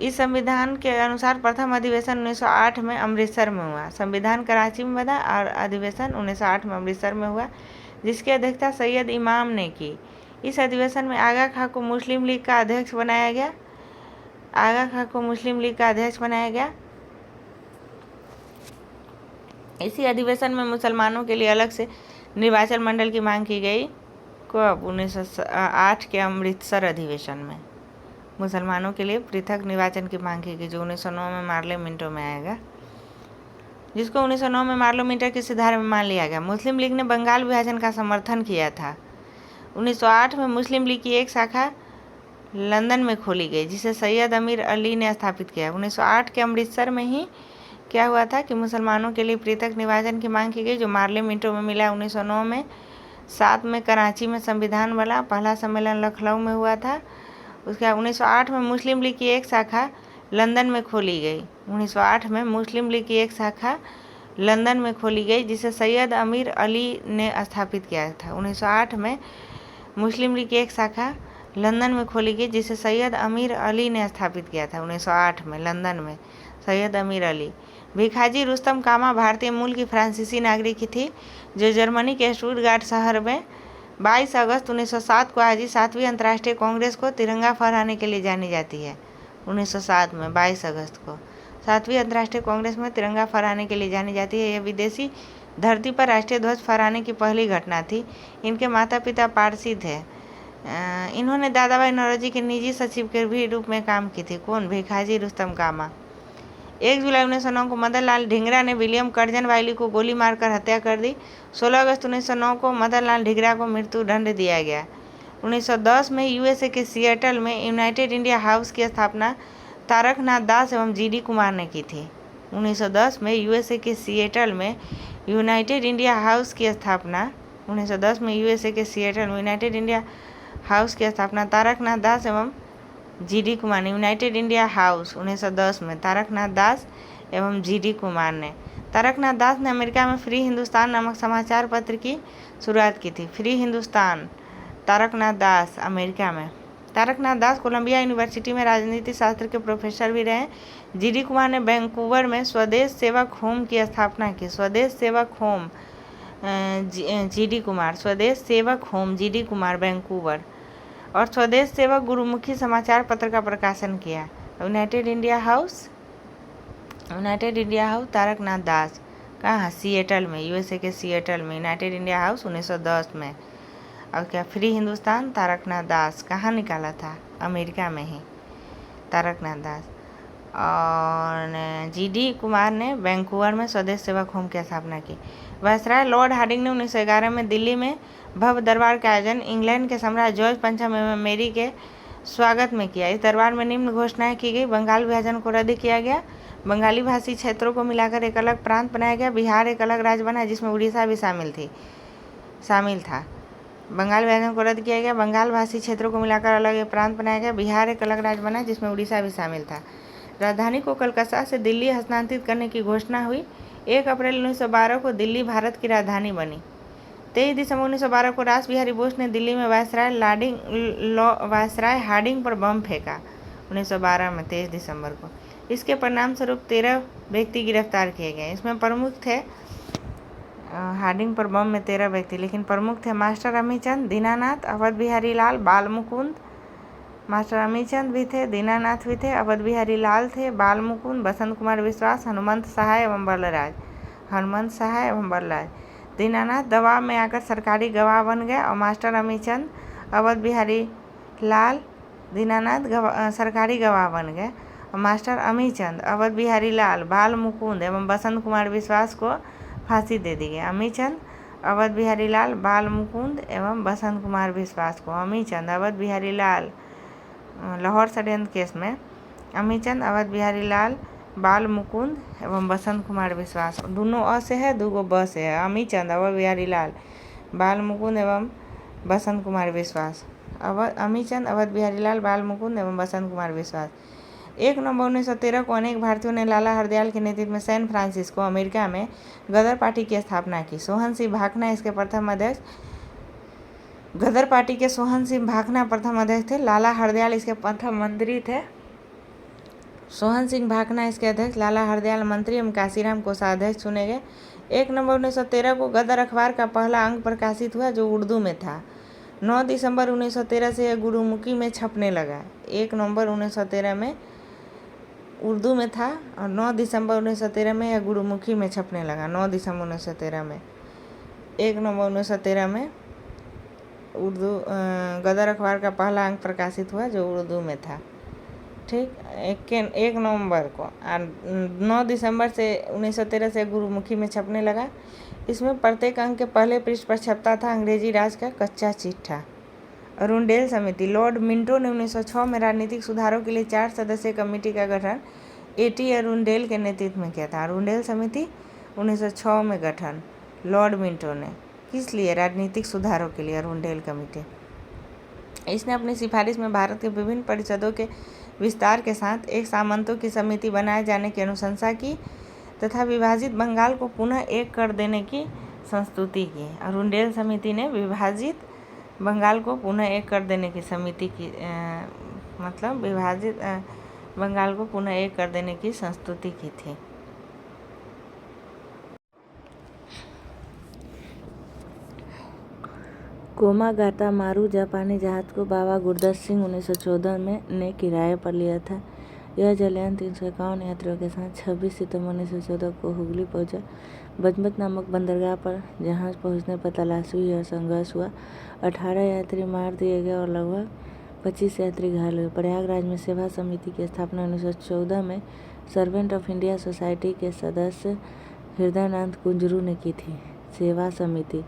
इस संविधान के अनुसार प्रथम अधिवेशन 1908 में अमृतसर में हुआ। संविधान कराची में बना और अधिवेशन 1908 में अमृतसर में हुआ, जिसकी अध्यक्षता सैयद इमाम ने की। इस अधिवेशन में आगा खां को मुस्लिम लीग का अध्यक्ष बनाया गया। आगा खां को मुस्लिम लीग का अध्यक्ष बनाया गया। इसी अधिवेशन में मुसलमानों के लिए अलग से निर्वाचन मंडल की मांग की गई। कब? 1908 के अमृतसर अधिवेशन में मुसलमानों के लिए पृथक निर्वाचन की मांग की गई, जो 1909 में मार्ले मिंटो में आएगा, जिसको 1909 में मार्लो मिंटो की सुधार में मान लिया गया। मुस्लिम लीग ने बंगाल विभाजन का समर्थन किया था। 1908 में मुस्लिम लीग की एक शाखा लंदन में खोली गई, जिसे सैयद अमीर अली ने स्थापित किया। 1908 के अमृतसर में ही क्या हुआ था कि मुसलमानों के लिए पृथक निर्वाचन की मांग की गई, जो मार्ले मिंटो में मिला 1909 में। 7 में कराची में संविधान बना। पहला सम्मेलन लखनऊ में हुआ था। उसके बाद 1908 में मुस्लिम लीग की एक शाखा लंदन में खोली गई। 1908 में मुस्लिम लीग की एक शाखा लंदन में खोली गई, जिसे सैयद अमीर अली ने स्थापित किया था। 1908 में मुस्लिम लीग की एक शाखा लंदन में खोली गई, जिसे सैयद अमीर अली ने स्थापित किया था। 1908 में लंदन में सैयद अमीर अली। भिखाजी रुस्तम कामा भारतीय मूल की फ्रांसीसी नागरिक थी, जो जर्मनी के स्टुटगार्ट शहर में 22 अगस्त 1907 को आयोजित 7वीं अंतर्राष्ट्रीय कांग्रेस को तिरंगा फहराने के लिए जानी जाती है। 1907 में 22 अगस्त को 7वीं अंतर्राष्ट्रीय कांग्रेस में तिरंगा फहराने के लिए जानी जाती है। यह विदेशी धरती पर राष्ट्रीय ध्वज फहराने की पहली घटना थी। इनके माता पिता पारसी थे। इन्होंने दादाभाई नौरोजी के निजी सचिव के भी रूप में काम की थी। कौन? भिखाजी रुस्तम कामा। 1 जुलाई 1909 को मदन लाल ढींगरा ने विलियम कर्जन वाइली को गोली मारकर हत्या कर दी। 16 अगस्त 1909 को मदन लाल ढींगरा को मृत्यु दंड दिया गया। 1910 में यूएसए के सिएटल में यूनाइटेड इंडिया हाउस की स्थापना तारकनाथ दास एवं जीडी कुमार ने की थी। 1910 में यूएसए के सिएटल में यूनाइटेड इंडिया हाउस की स्थापना 1910 में यूएसए के सिएटल में यूनाइटेड इंडिया हाउस की स्थापना तारकनाथ दास एवं GD कुमार ने। यूनाइटेड इंडिया हाउस 1910 में तारकनाथ दास एवं GD कुमार ने। तारकनाथ दास ने अमेरिका में फ्री हिंदुस्तान नामक समाचार पत्र की शुरुआत की थी। फ्री हिंदुस्तान, तारकनाथ दास अमेरिका में। तारकनाथ दास कोलंबिया यूनिवर्सिटी में राजनीति शास्त्र के प्रोफेसर भी रहे। GD कुमार ने वैंकूवर में स्वदेश सेवक होम की स्थापना की। स्वदेश सेवक होम GD कुमार, स्वदेश सेवक होम GD कुमार वैंकूवर। और स्वदेश सेवक गुरुमुखी समाचार पत्र का प्रकाशन किया। यूनाइटेड इंडिया हाउस तारकनाथ दास कहाँ? सिएटल में, USA के सिएटल में यूनाइटेड इंडिया हाउस 1910 में। और क्या फ्री हिंदुस्तान तारकनाथ दास कहाँ निकाला था? अमेरिका में ही तारकनाथ दास। और GD कुमार ने वैंकूवर में स्वदेश सेवक होम की स्थापना की। वायसराय लॉर्ड हार्डिंग ने 1911 में दिल्ली में भव्य दरबार का आयोजन इंग्लैंड के सम्राट जॉर्ज पंचम एवं मेरी के स्वागत में किया। इस दरबार में निम्न घोषणाएं की गई। बंगाल विभाजन को रद्द किया गया। बंगाली भाषी क्षेत्रों को मिलाकर एक अलग प्रांत बनाया गया। बिहार एक अलग राज्य बना जिसमें उड़ीसा भी शामिल था। बंगाल विभाजन को रद्द किया गया। बंगाल भाषी क्षेत्रों को मिलाकर अलग एक प्रांत बनाया गया। बिहार एक अलग राज्य बना जिसमें उड़ीसा भी शामिल था। राजधानी को कलकत्ता से दिल्ली हस्तांतरित करने की घोषणा हुई। 1 अप्रैल 1912 को दिल्ली भारत की राजधानी बनी। 23 दिसंबर 1912 को रास बिहारी बोस ने दिल्ली में वायसराय हार्डिंग पर बम फेंका। 1912 में 23 दिसंबर को। इसके परिणाम स्वरूप 13 व्यक्ति गिरफ्तार किए गए। इसमें प्रमुख थे हार्डिंग पर बम में 13 व्यक्ति, लेकिन प्रमुख थे मास्टर अमीचंद, दीनानाथ, अवध बिहारी लाल, बाल मुकुंद। मास्टर अमीचंद भी थे, दीनानाथ भी थे, अवध बिहारी लाल थे, बाल मुकुंद, बसंत कुमार विश्वास, हनुमंत सहाय एवं बलराज। दीनानाथ दबाव में आकर सरकारी गवाह बन गए और मास्टर अमीचंद, अवध बिहारी लाल, दीनानाथ सरकारी गवाह बन गए और मास्टर अमीचंद, अवध बिहारी लाल, बाल मुकुंद एवं बसंत कुमार विश्वास को फांसी दे दी गई। अमीचंद, अवध बिहारी लाल, बाल मुकुंद एवं बसंत कुमार विश्वास को। अमीचंद, अवध बिहारी लाल लाहौर षड्यंत्र केस में अमीचंद, अवध बिहारी लाल, बाल मुकुंद एवं बसंत कुमार विश्वास। दोनों अ से है, 2 ब से है। अमीचंद, अवध बिहारी लाल, बाल मुकुंद एवं बसंत कुमार विश्वास। अमीचंद, अवध बिहारी लाल, बाल मुकुंद एवं बसंत कुमार विश्वास। 1 नवंबर 1913 को अनेक भारतीयों ने लाला हरदयाल के नेतृत्व में सैन फ्रांसिस्को अमेरिका में गदर पार्टी की स्थापना की। सोहन सिंह भाखना इसके प्रथम अध्यक्ष गदर पार्टी के सोहन सिंह भाखना प्रथम अध्यक्ष थे। लाला हरदयाल इसके प्रथम मंत्री थे। सोहन सिंह भाखना इसके अध्यक्ष, लाला हरदयाल मंत्री एवं काशीराम कोषाध्यक्ष चुने गए। 1 नवंबर 1913 को गदर अखबार का पहला अंक प्रकाशित हुआ जो उर्दू में था। 9 दिसंबर 1913 से यह गुरुमुखी में छपने लगा। 1 नवंबर 1913 में उर्दू में था और 9 दिसंबर 1913 में यह गुरुमुखी में छपने लगा। 9 दिसंबर 1913 में, 1 नवंबर 1913 में उर्दू गदर अखबार का पहला अंक प्रकाशित हुआ जो उर्दू में था। ठीक, 1 नवंबर को। 9 दिसंबर से 1913 से गुरुमुखी में छपने लगा। इसमें प्रत्येक अंक के पहले पृष्ठ पर छपता था अंग्रेजी राज का कच्चा चिट्ठा। अरुणडेल समिति, लॉर्ड मिंटो ने 1906 में राजनीतिक सुधारों के लिए 4 सदस्यीय कमेटी का गठन A.T. अरुणडेल के नेतृत्व में किया था। अरुणडेल समिति 1906 में गठन लॉर्ड मिंटो ने, किस लिए? राजनीतिक सुधारों के लिए अरुणडेल कमेटी। इसने अपनी सिफारिश में भारत के विभिन्न परिषदों के विस्तार के साथ एक सामंतों की समिति बनाए जाने की अनुशंसा की तथा विभाजित बंगाल को पुनः एक कर देने की संस्तुति की। अरुणडेल समिति ने विभाजित बंगाल को पुनः एक कर देने की समिति की विभाजित बंगाल को पुनः एक कर देने की संस्तुति की थी। कोमागाता मारू जापानी जहाज को बाबा गुरदत्त सिंह 1914 में ने किराए पर लिया था। यह जलयान 351 यात्रियों के साथ 26 सितंबर 1914 को हुगली पहुंचा। बजमत नामक बंदरगाह पर जहाज पहुंचने पर तलाशी हुई और संघर्ष हुआ। 18 यात्री मार दिए गए और लगभग 25 यात्री घायल हुए। प्रयागराज में सेवा समिति की स्थापना 1914 में सर्वेंट ऑफ इंडिया सोसाइटी के सदस्य हृदयनाथ कुंजरू ने की थी। सेवा समिति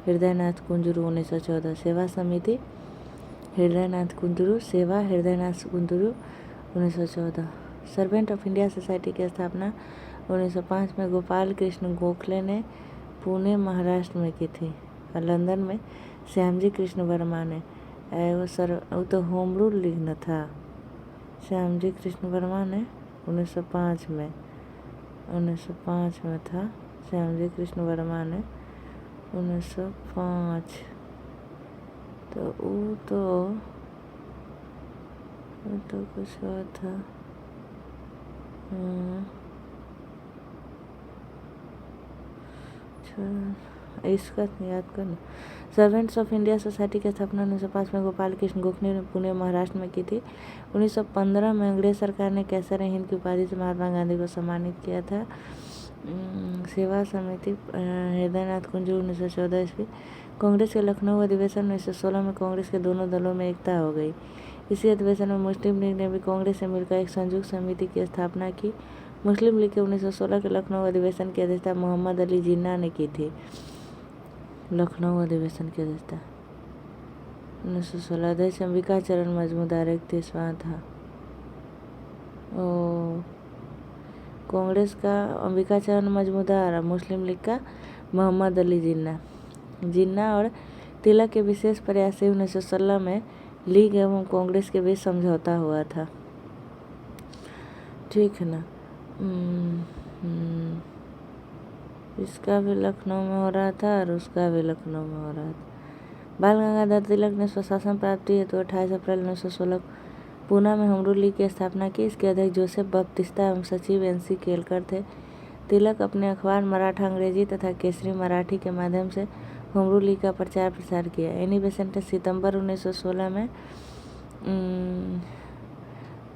हृदयनाथ कुंजरू 1914। सेवा समिति हृदयनाथ कुंजरू, सेवा Hridaynath Kunzru 1914। Servant of India society की स्थापना 1905 में गोपाल कृष्ण गोखले ने पुणे महाराष्ट्र में की थी और लंदन में श्यामजी कृष्ण वर्मा ने। वो तो होम रूल लिखना था। श्यामजी कृष्ण वर्मा ने 1905 में 1905 में था। श्यामजी कृष्ण वर्मा ने 1905। तो वो तो कुछ और था। इसका याद करना। सर्वेंट्स ऑफ इंडिया सोसाइटी की स्थापना 1905 में गोपाल कृष्ण गोखले ने पुणे महाराष्ट्र में की थी। 1915 में अंग्रेज सरकार ने कैसर हिंद की उपाधि से महात्मा गांधी को सम्मानित किया था। सेवा समिति हृदयनाथ कुंजू 1914 ईस्वी। कांग्रेस के लखनऊ अधिवेशन 1916 में कांग्रेस के दोनों दलों में एकता हो गई। इसी अधिवेशन में मुस्लिम लीग ने भी कांग्रेस से मिलकर एक संयुक्त समिति की स्थापना की। मुस्लिम लीग के 1916 के लखनऊ अधिवेशन की अध्यक्षता मोहम्मद अली जिन्ना ने की थी। लखनऊ अधिवेशन की अध्यक्षता 1916। अध्यक्ष अंबिका चरण मजमूदार 31वां था। कांग्रेस का अंबिका चरण मजमूदार और मुस्लिम लीग का मोहम्मद अली जिन्ना और तिलक के विशेष प्रयास से 1916 में लीग एवं कांग्रेस के बीच समझौता हुआ था। ठीक है ना। इसका भी लखनऊ में हो रहा था और उसका भी लखनऊ में हो रहा था। बाल गंगाधर तिलक ने स्वशासन प्राप्ति हेतु 28 अप्रैल 1916 पूना में होम रूल लीग की स्थापना की। इसके अध्यक्ष जोसेफ बप्तिस्ता एवं सचिव NC केलकर थे। तिलक अपने अखबार मराठा अंग्रेजी तथा केसरी मराठी के माध्यम से होम रूल लीग का प्रचार प्रसार किया। एनी बेसेंट ने सितंबर 1916 में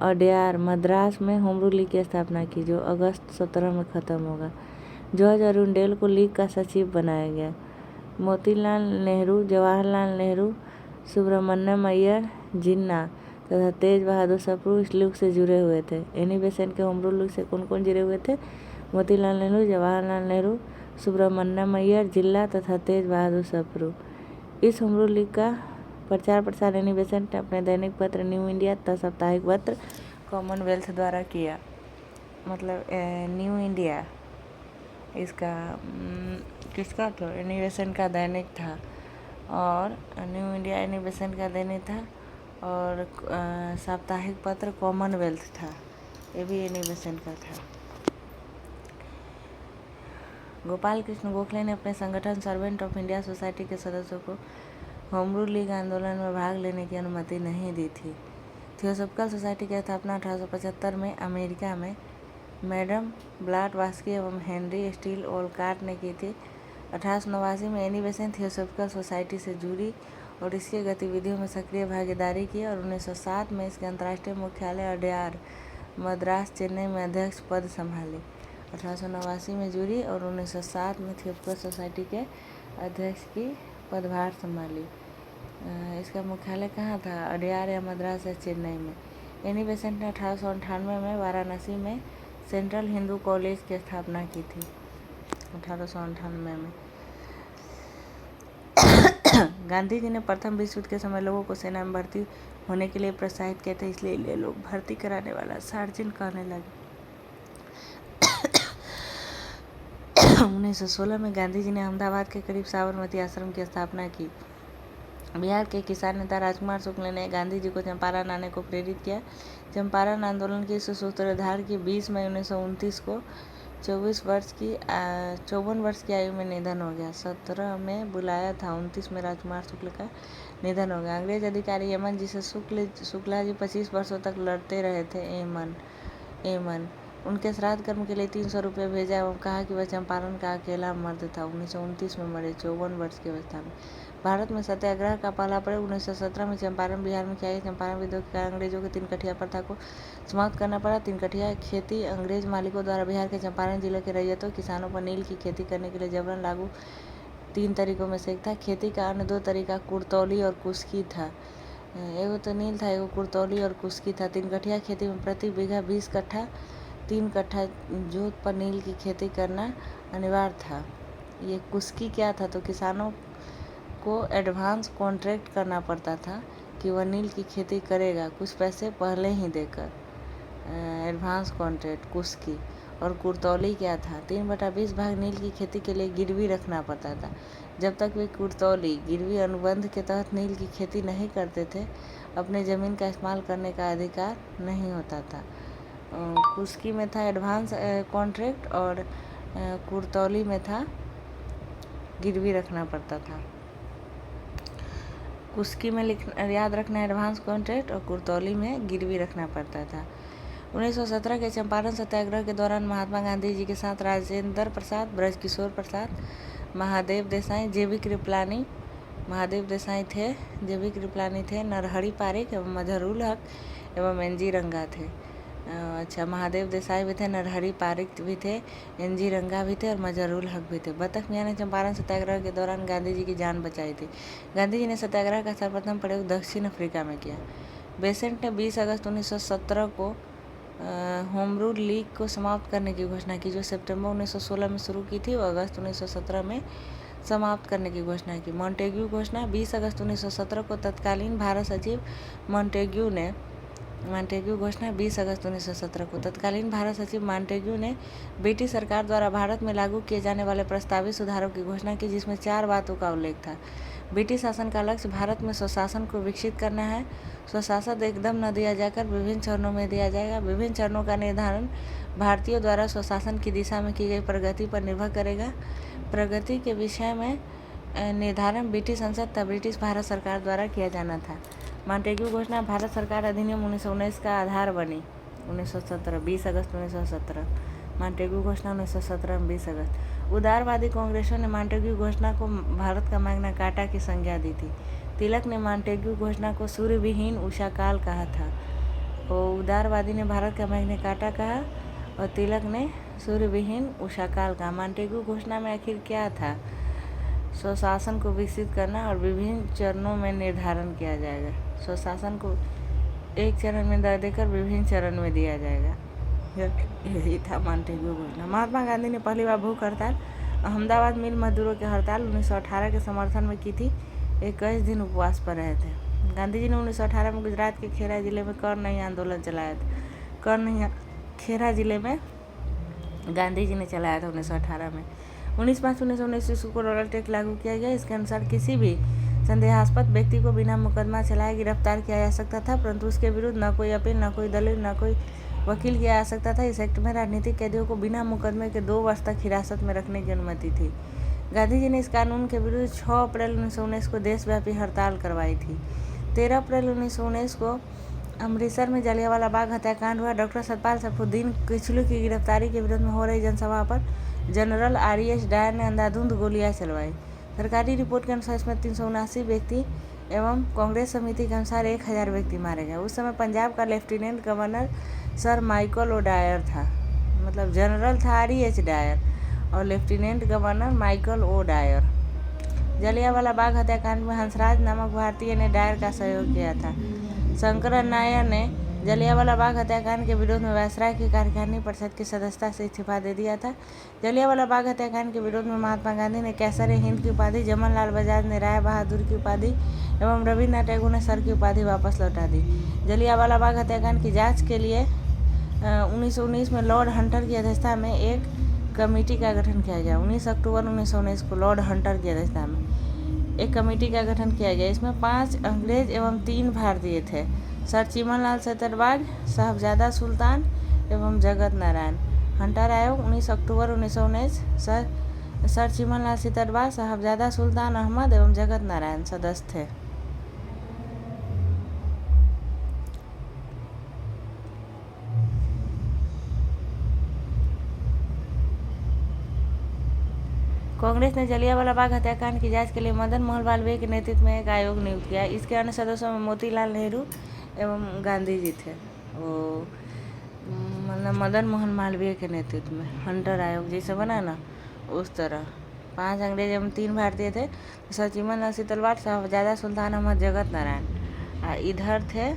अड्यार मद्रास में होम रूल लीग की स्थापना की, जो अगस्त 17 में ख़त्म होगा। जॉर्ज अरुंडेल को लीग का सचिव बनाया गया। मोतीलाल नेहरू, जवाहरलाल नेहरू, सुब्रमण्यम अय्यर, जिन्ना तथा तेज बहादुर सप्रू इस लीग से जुड़े हुए थे। एनी बेसेंट के होम रूल लीग से कौन कौन जुड़े हुए थे? मोतीलाल नेहरू, जवाहरलाल नेहरू, सुब्रमण्यम अय्यर, जिन्ना तथा तेज बहादुर सप्रू। इस होम रूल लीग का प्रचार प्रसार एनी बेसेंट ने अपने दैनिक पत्र न्यू इंडिया तथा साप्ताहिक पत्र कॉमनवेल्थ द्वारा किया। मतलब न्यू इंडिया इसका किसका था? एनी बेसेंट का दैनिक था। और न्यू इंडिया एनी बेसेंट का दैनिक था और साप्ताहिक पत्र कॉमनवेल्थ था, ये भी एनी बेसेंट का था। गोपाल कृष्ण गोखले ने अपने संगठन सर्वेंट ऑफ इंडिया सोसाइटी के सदस्यों को होम रूल लीग आंदोलन में भाग लेने की अनुमति नहीं दी थी। थियोसॉफिकल सोसाइटी की स्थापना 1875 में अमेरिका में मैडम ब्लाटवास्की एवं हेनरी स्टील ओलकाट ने की थी। 1889 में एनी बेसेंट थियोसॉफिकल सोसाइटी से जुड़ी और इसकी गतिविधियों में सक्रिय भागीदारी की और 1907 में इसके अंतर्राष्ट्रीय मुख्यालय अड्यार मद्रास चेन्नई में अध्यक्ष पद संभाली। 1889 में जुड़ी और 1907 में थियोसॉफिकल सोसाइटी के अध्यक्ष की पदभार संभाली। इसका मुख्यालय कहाँ था? अड्यार या मद्रास या चेन्नई में। एनी बेसेंट ने 1898 में वाराणसी में सेंट्रल हिंदू कॉलेज की स्थापना की थी। 1898 में गांधी जी ने प्रथम विश्व युद्ध के समय लोगों को सेना में भर्ती होने के लिए प्रोत्साहित किया था, इसलिए लोग भर्ती कराने वाला सार्जेंट कहने लगे। 1916 में गांधी जी ने अहमदाबाद के करीब साबरमती आश्रम की स्थापना की। बिहार के किसान नेता राजकुमार शुक्ल ने गांधी जी को चंपारण आने को प्रेरित किया। चंपारण आंदोलन की सूत्रधार की 20 मई 1929 को 54 वर्ष की आयु में निधन हो गया। 17 में बुलाया था, 29 में राजकुमार शुक्ल का निधन हो गया। अंग्रेज अधिकारी एमन जी से शुक्ला जी 25 वर्षों तक लड़ते रहे थे। एमन उनके श्राद्ध कर्म के लिए 300 रुपये भेजा एवं कहा कि वह चंपारण का अकेला मर्द था। 1929 में मरे 54 वर्ष की अवस्था में। भारत में सत्याग्रह का पहला प्रयोग 1917 में चंपारण बिहार में किया गया। चंपारण विद्रोह के कारण अंग्रेजों की 3 कठिया प्रथा को समाप्त करना पड़ा। 3 कठिया खेती अंग्रेज मालिकों द्वारा बिहार के चंपारण जिले के रैयतों किसानों पर नील की खेती करने के लिए जबरन लागू 3 तरीकों में से एक था। खेती का अन्य 2 तरीका कुर्तौली और कुश्की था। एगो तो नील था, एगो कुर्तौली और कुश्की था। 3 कठिया खेती में प्रति बीघा 20 कट्ठा 3 कट्ठा जोत पर नील की खेती करना अनिवार्य था। ये कुश्की क्या था? तो किसानों को एडवांस कॉन्ट्रैक्ट करना पड़ता था कि वह नील की खेती करेगा, कुछ पैसे पहले ही देकर, एडवांस कॉन्ट्रैक्ट कुश्की। और कुर्तौली क्या था? 3/20 भाग नील की खेती के लिए गिरवी रखना पड़ता था। जब तक वे कुर्तौली गिरवी अनुबंध के तहत नील की खेती नहीं करते थे, अपने ज़मीन का इस्तेमाल करने का अधिकार नहीं होता था। कुस्की में था एडवांस कॉन्ट्रैक्ट और कुर्तौली में था गिरवी रखना पड़ता था। कुस्की में याद रखना एडवांस कॉन्ट्रैक्ट और कुर्तौली में गिरवी रखना पड़ता था। 1917 के चंपारण सत्याग्रह के दौरान महात्मा गांधी जी के साथ राजेंद्र प्रसाद, ब्रजकिशोर प्रसाद, महादेव देसाई, जेबी कृपलानी, महादेव देसाई थे, जेबी कृपलानी थे, नरहरि पारिक एवं मजहरूल हक एवं एनजी रंगा थे। अच्छा, महादेव देसाई भी थे, नरहरि पारिक भी थे, एनजी रंगा भी थे और मजहरूल हक भी थे। बतख मियाँ ने चंपारण सत्याग्रह के दौरान गांधी जी की जान बचाई थी। गांधी जी ने सत्याग्रह का सर्वप्रथम प्रयोग दक्षिण अफ्रीका में किया। बेसेंट ने 20 अगस्त 1917 को होम रूल लीग को समाप्त करने की घोषणा की, जो सितंबर 1916 में शुरू की थी, वो अगस्त 1917 में समाप्त करने की घोषणा की। मॉन्टेग्यू घोषणा 20 अगस्त 1917 को तत्कालीन भारत सचिव मॉन्टेग्यू घोषणा 20 अगस्त 1917 को तत्कालीन भारत सचिव मॉन्टेग्यू ने ब्रिटिश सरकार द्वारा भारत में लागू किए जाने वाले प्रस्तावित सुधारों की घोषणा की, जिसमें 4 बातों का उल्लेख था। ब्रिटिश शासन का लक्ष्य भारत में स्वशासन को विकसित करना है। स्वशासन एकदम न दिया जाकर विभिन्न चरणों में दिया जाएगा। विभिन्न चरणों का निर्धारण भारतीयों द्वारा स्वशासन की दिशा में की गई प्रगति पर निर्भर करेगा। प्रगति के विषय में निर्धारण ब्रिटिश संसद तथा ब्रिटिश भारत सरकार द्वारा किया जाना था। मॉन्टेग्यू घोषणा भारत सरकार अधिनियम 1919 का आधार बनी। 1917 20 अगस्त 1917 मॉन्टेग्यू घोषणा 1917 में 20 अगस्त। उदारवादी कांग्रेसों ने मॉन्टेग्यू घोषणा को भारत का मैग्ना कार्टा की संज्ञा दी थी। तिलक ने मॉन्टेग्यू घोषणा को सूर्य विहीन उषा काल कहा था। और उदारवादी ने भारत का मैग्ना कार्टा कहा और तिलक ने सूर्य विहीन उषा काल कहा। मॉन्टेग्यू घोषणा में आखिर क्या था? स्वशासन को विकसित करना और विभिन्न चरणों में निर्धारण किया जाएगा। स्वशासन को एक चरण में देकर विभिन्न चरण में दिया जाएगा, यही था मॉन्टेग्यू घोषणा। महात्मा गांधी ने पहली बार भूख हड़ताल अहमदाबाद मिल मजदूरों की हड़ताल 1918 के समर्थन में की थी। 21 दिन उपवास पर रहे थे। गांधी जी ने 1918 में गुजरात के खेरा जिले में कर नहीं आंदोलन चलाया था। कर नहीं खेरा जिले में गांधी जी ने चलाया था 1918 में। 19 मार्च 1919 ईस्वी को रोलर टैक्स लागू किया गया। इसके अनुसार किसी भी संदेहास्पद व्यक्ति को बिना मुकदमा चलाए गिरफ्तार किया जा सकता था, परंतु उसके विरुद्ध न कोई अपील, न कोई दलील, न कोई वकील किया जा सकता था। इस एक्ट में राजनीतिक कैदियों को बिना मुकदमे के 2 वर्ष तक हिरासत में रखने की अनुमति थी। गांधी जी ने इस कानून के विरुद्ध 6 अप्रैल 1919 को देशव्यापी हड़ताल करवाई थी। 13 अप्रैल 1919 को अमृतसर में जलियांवाला बाग हत्याकांड हुआ। डॉक्टर सतपाल सैफुद्दीन किचलू की गिरफ्तारी के विरोध में हो रही जनसभा पर जनरल RES डायर ने अंधाधुंध गोलियां चलवाई। सरकारी रिपोर्ट के अनुसार इसमें 379 व्यक्ति एवं कांग्रेस समिति के अनुसार 1000 व्यक्ति मारे गए। उस समय पंजाब का lieutenant governor sir Michael O'Dwyer था। मतलब जनरल था RES डायर और lieutenant governor Michael O'Dwyer. Jallianwala Bagh हत्याकांड में हंसराज नामक भारतीय ने डायर का सहयोग किया था। शंकरन नायर ने जलियांवाला बाग हत्याकांड के विरोध में वायसराय की कार्यकारिणी परिषद की सदस्यता से इस्तीफा दे दिया था। जलियांवाला बाग हत्याकांड के विरोध में महात्मा गांधी ने कैसर हिंद की उपाधि, जमन लाल बजाज ने राय बहादुर की उपाधि एवं रविन्द्रनाथ टैगोर ने सर की उपाधि वापस लौटा दी। जलियांवाला बाग हत्याकांड की जाँच के लिए 1919 में लॉर्ड हंटर की अध्यक्षता में एक कमेटी का गठन किया गया। 19 अक्टूबर 1919 को लॉर्ड हंटर की अध्यक्षता में एक कमेटी का गठन किया गया। इसमें 5 अंग्रेज एवं 3 भारतीय थे। सर चिमनलाल सेतरबाग, साहबजादा सुल्तान एवं जगत नारायण। हंटर आयोग 19 अक्टूबर 1919 सर चिमनलाल सेतरबाग, साहबजादा सुल्तान अहमद एवं जगत नारायण सदस्य थे। कांग्रेस ने जलियांवाला बाग हत्याकांड की जांच के लिए मदन मोहन मालवीय के नेतृत्व में एक आयोग नियुक्त किया। इसके अन्य सदस्यों में मोतीलाल नेहरू एवं गांधी जी थे। वो मतलब मदन मोहन मालवीय के नेतृत्व में हंटर आयोग जैसे बना ना, उस तरह 5 अंग्रेज एवं 3 भारतीय थे। सर चिमनलाल सेतरबाग, साहबजादा सुल्तान अहमद, जगत नारायण। इधर थे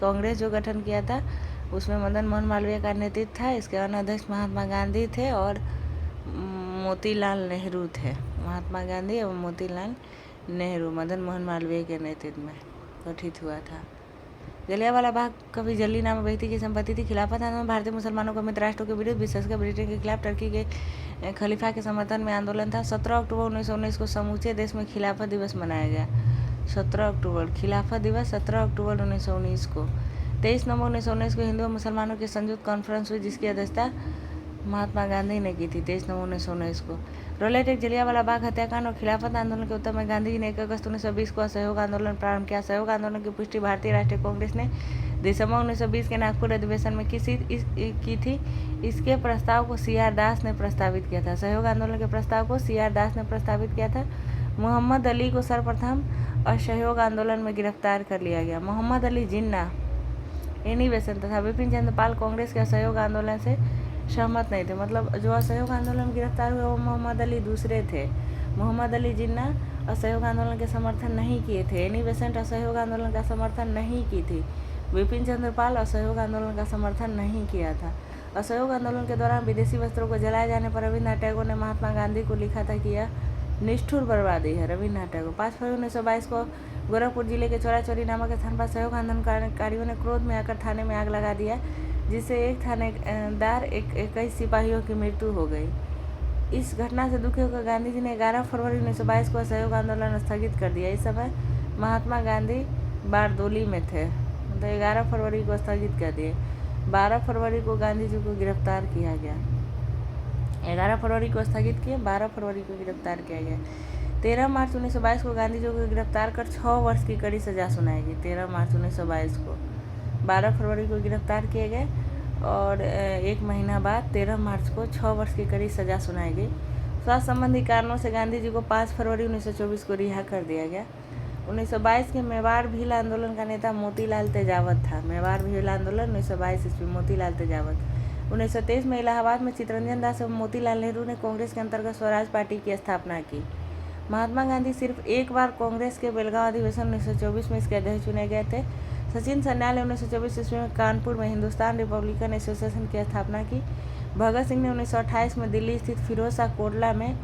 कांग्रेस जो गठन किया था, उसमें मदन मोहन मालवीय का नेतृत्व था। इसके अन्य अध्यक्ष महात्मा गांधी थे और मोतीलाल नेहरू थे। महात्मा गांधी एवं मोतीलाल नेहरू मदन मोहन मालवीय के नेतृत्व में गठित हुआ था। जलियांवाला बाग कभी जल्ली नामक व्यक्ति की संपत्ति थी। खिलाफत आंदोलन भारतीय मुसलमानों को मित्र राष्ट्रों के विरुद्ध, विशेषकर ब्रिटेन के खिलाफ टर्की के खलीफा के समर्थन में आंदोलन था। 17 अक्टूबर 1919 को समूचे देश में खिलाफत दिवस मनाया गया। 17 अक्टूबर खिलाफत दिवस 17 अक्टूबर 1919 को। 23 नवंबर 1919 को हिंदू और मुसलमानों की संयुक्त कॉन्फ्रेंस हुई, जिसकी अध्यक्षता महात्मा गांधी ने की थी। 23 नवंबर 1919 को रोलेट एक जलियांवाला बाग हत्याकांड और खिलाफत आंदोलन के उत्तर में गांधी जी ने 1 अगस्त 1920 को असहयोग आंदोलन प्रारंभ किया। असहयोग आंदोलन की पुष्टि भारतीय राष्ट्रीय कांग्रेस ने दिसंबर 1920 के नागपुर अधिवेशन में की थी। इसके प्रस्ताव को CR दास ने प्रस्तावित किया था। सहयोग आंदोलन के प्रस्ताव को CR दास ने प्रस्तावित किया था। मोहम्मद अली को सर्वप्रथम असहयोग आंदोलन में गिरफ्तार कर लिया गया। मोहम्मद अली जिन्ना, एनी बेसेंट तथा विपिन चंद्र पाल कांग्रेस के असहयोग आंदोलन से सहमत नहीं थे। मतलब जो असहयोग आंदोलन में गिरफ्तार हुए वो मोहम्मद अली दूसरे थे। मोहम्मद अली जिन्ना असहयोग आंदोलन के समर्थन नहीं किए थे। एनी बेसेंट असहयोग आंदोलन का समर्थन नहीं की थी। विपिन चंद्र पाल असहयोग आंदोलन का समर्थन नहीं किया था। असहयोग आंदोलन के दौरान विदेशी वस्त्रों को जलाए जाने पर रविन्द्रनाथ टैगोर ने महात्मा गांधी को लिखा था कि यह निष्ठुर बर्बादी है। रविन्द्रनाथ टैगोर 5 फरवरी 1922 को गोरखपुर जिले के चौरा चौरी नामक स्थान पर सहयोग आंदोलनकारियों ने क्रोध में आकर थाने में आग लगा दिया, जिससे एक थानेदार 21 सिपाहियों की मृत्यु हो गई। इस घटना से दुखी होकर गांधी जी ने 11 फरवरी 1922 को असहयोग आंदोलन स्थगित कर दिया। इस समय महात्मा गांधी बारदोली में थे, मतलब 11 फरवरी को स्थगित कर दिए। 12 फरवरी को गांधी जी को गिरफ्तार किया गया। 11 फरवरी को स्थगित किए, 12 फरवरी को गिरफ्तार किया गया। 13 मार्च 1922 को गांधी जी को गिरफ्तार कर 6 वर्ष की कड़ी सजा सुनाई गई। 13 मार्च 1922 को, 12 फरवरी को गिरफ्तार किए गए और 1 महीना बाद 13 मार्च को 6 वर्ष की कड़ी सजा सुनाई गई। स्वास्थ्य संबंधी कारणों से गांधी जी को 5 फरवरी 1924 को रिहा कर दिया गया। 1922 के मेवाड़ भील आंदोलन का नेता मोतीलाल तेजावत था। मेवाड़ भील आंदोलन 1922 ईस्वी, मोतीलाल तेजावत। 1923 में इलाहाबाद में चित्तरंजन दास एवं मोतीलाल नेहरू ने कांग्रेस के अंतर्गत स्वराज पार्टी की स्थापना की। महात्मा गांधी सिर्फ एक बार कांग्रेस के बेलगांव अधिवेशन 1924 में इसके अध्यक्ष चुने गए थे। सचिन सन्याल ने 1924 ईस्वी में कानपुर में हिंदुस्तान रिपब्लिकन एसोसिएशन की स्थापना की। भगत सिंह ने 1928 में दिल्ली स्थित फिरोज शाह कोटला में,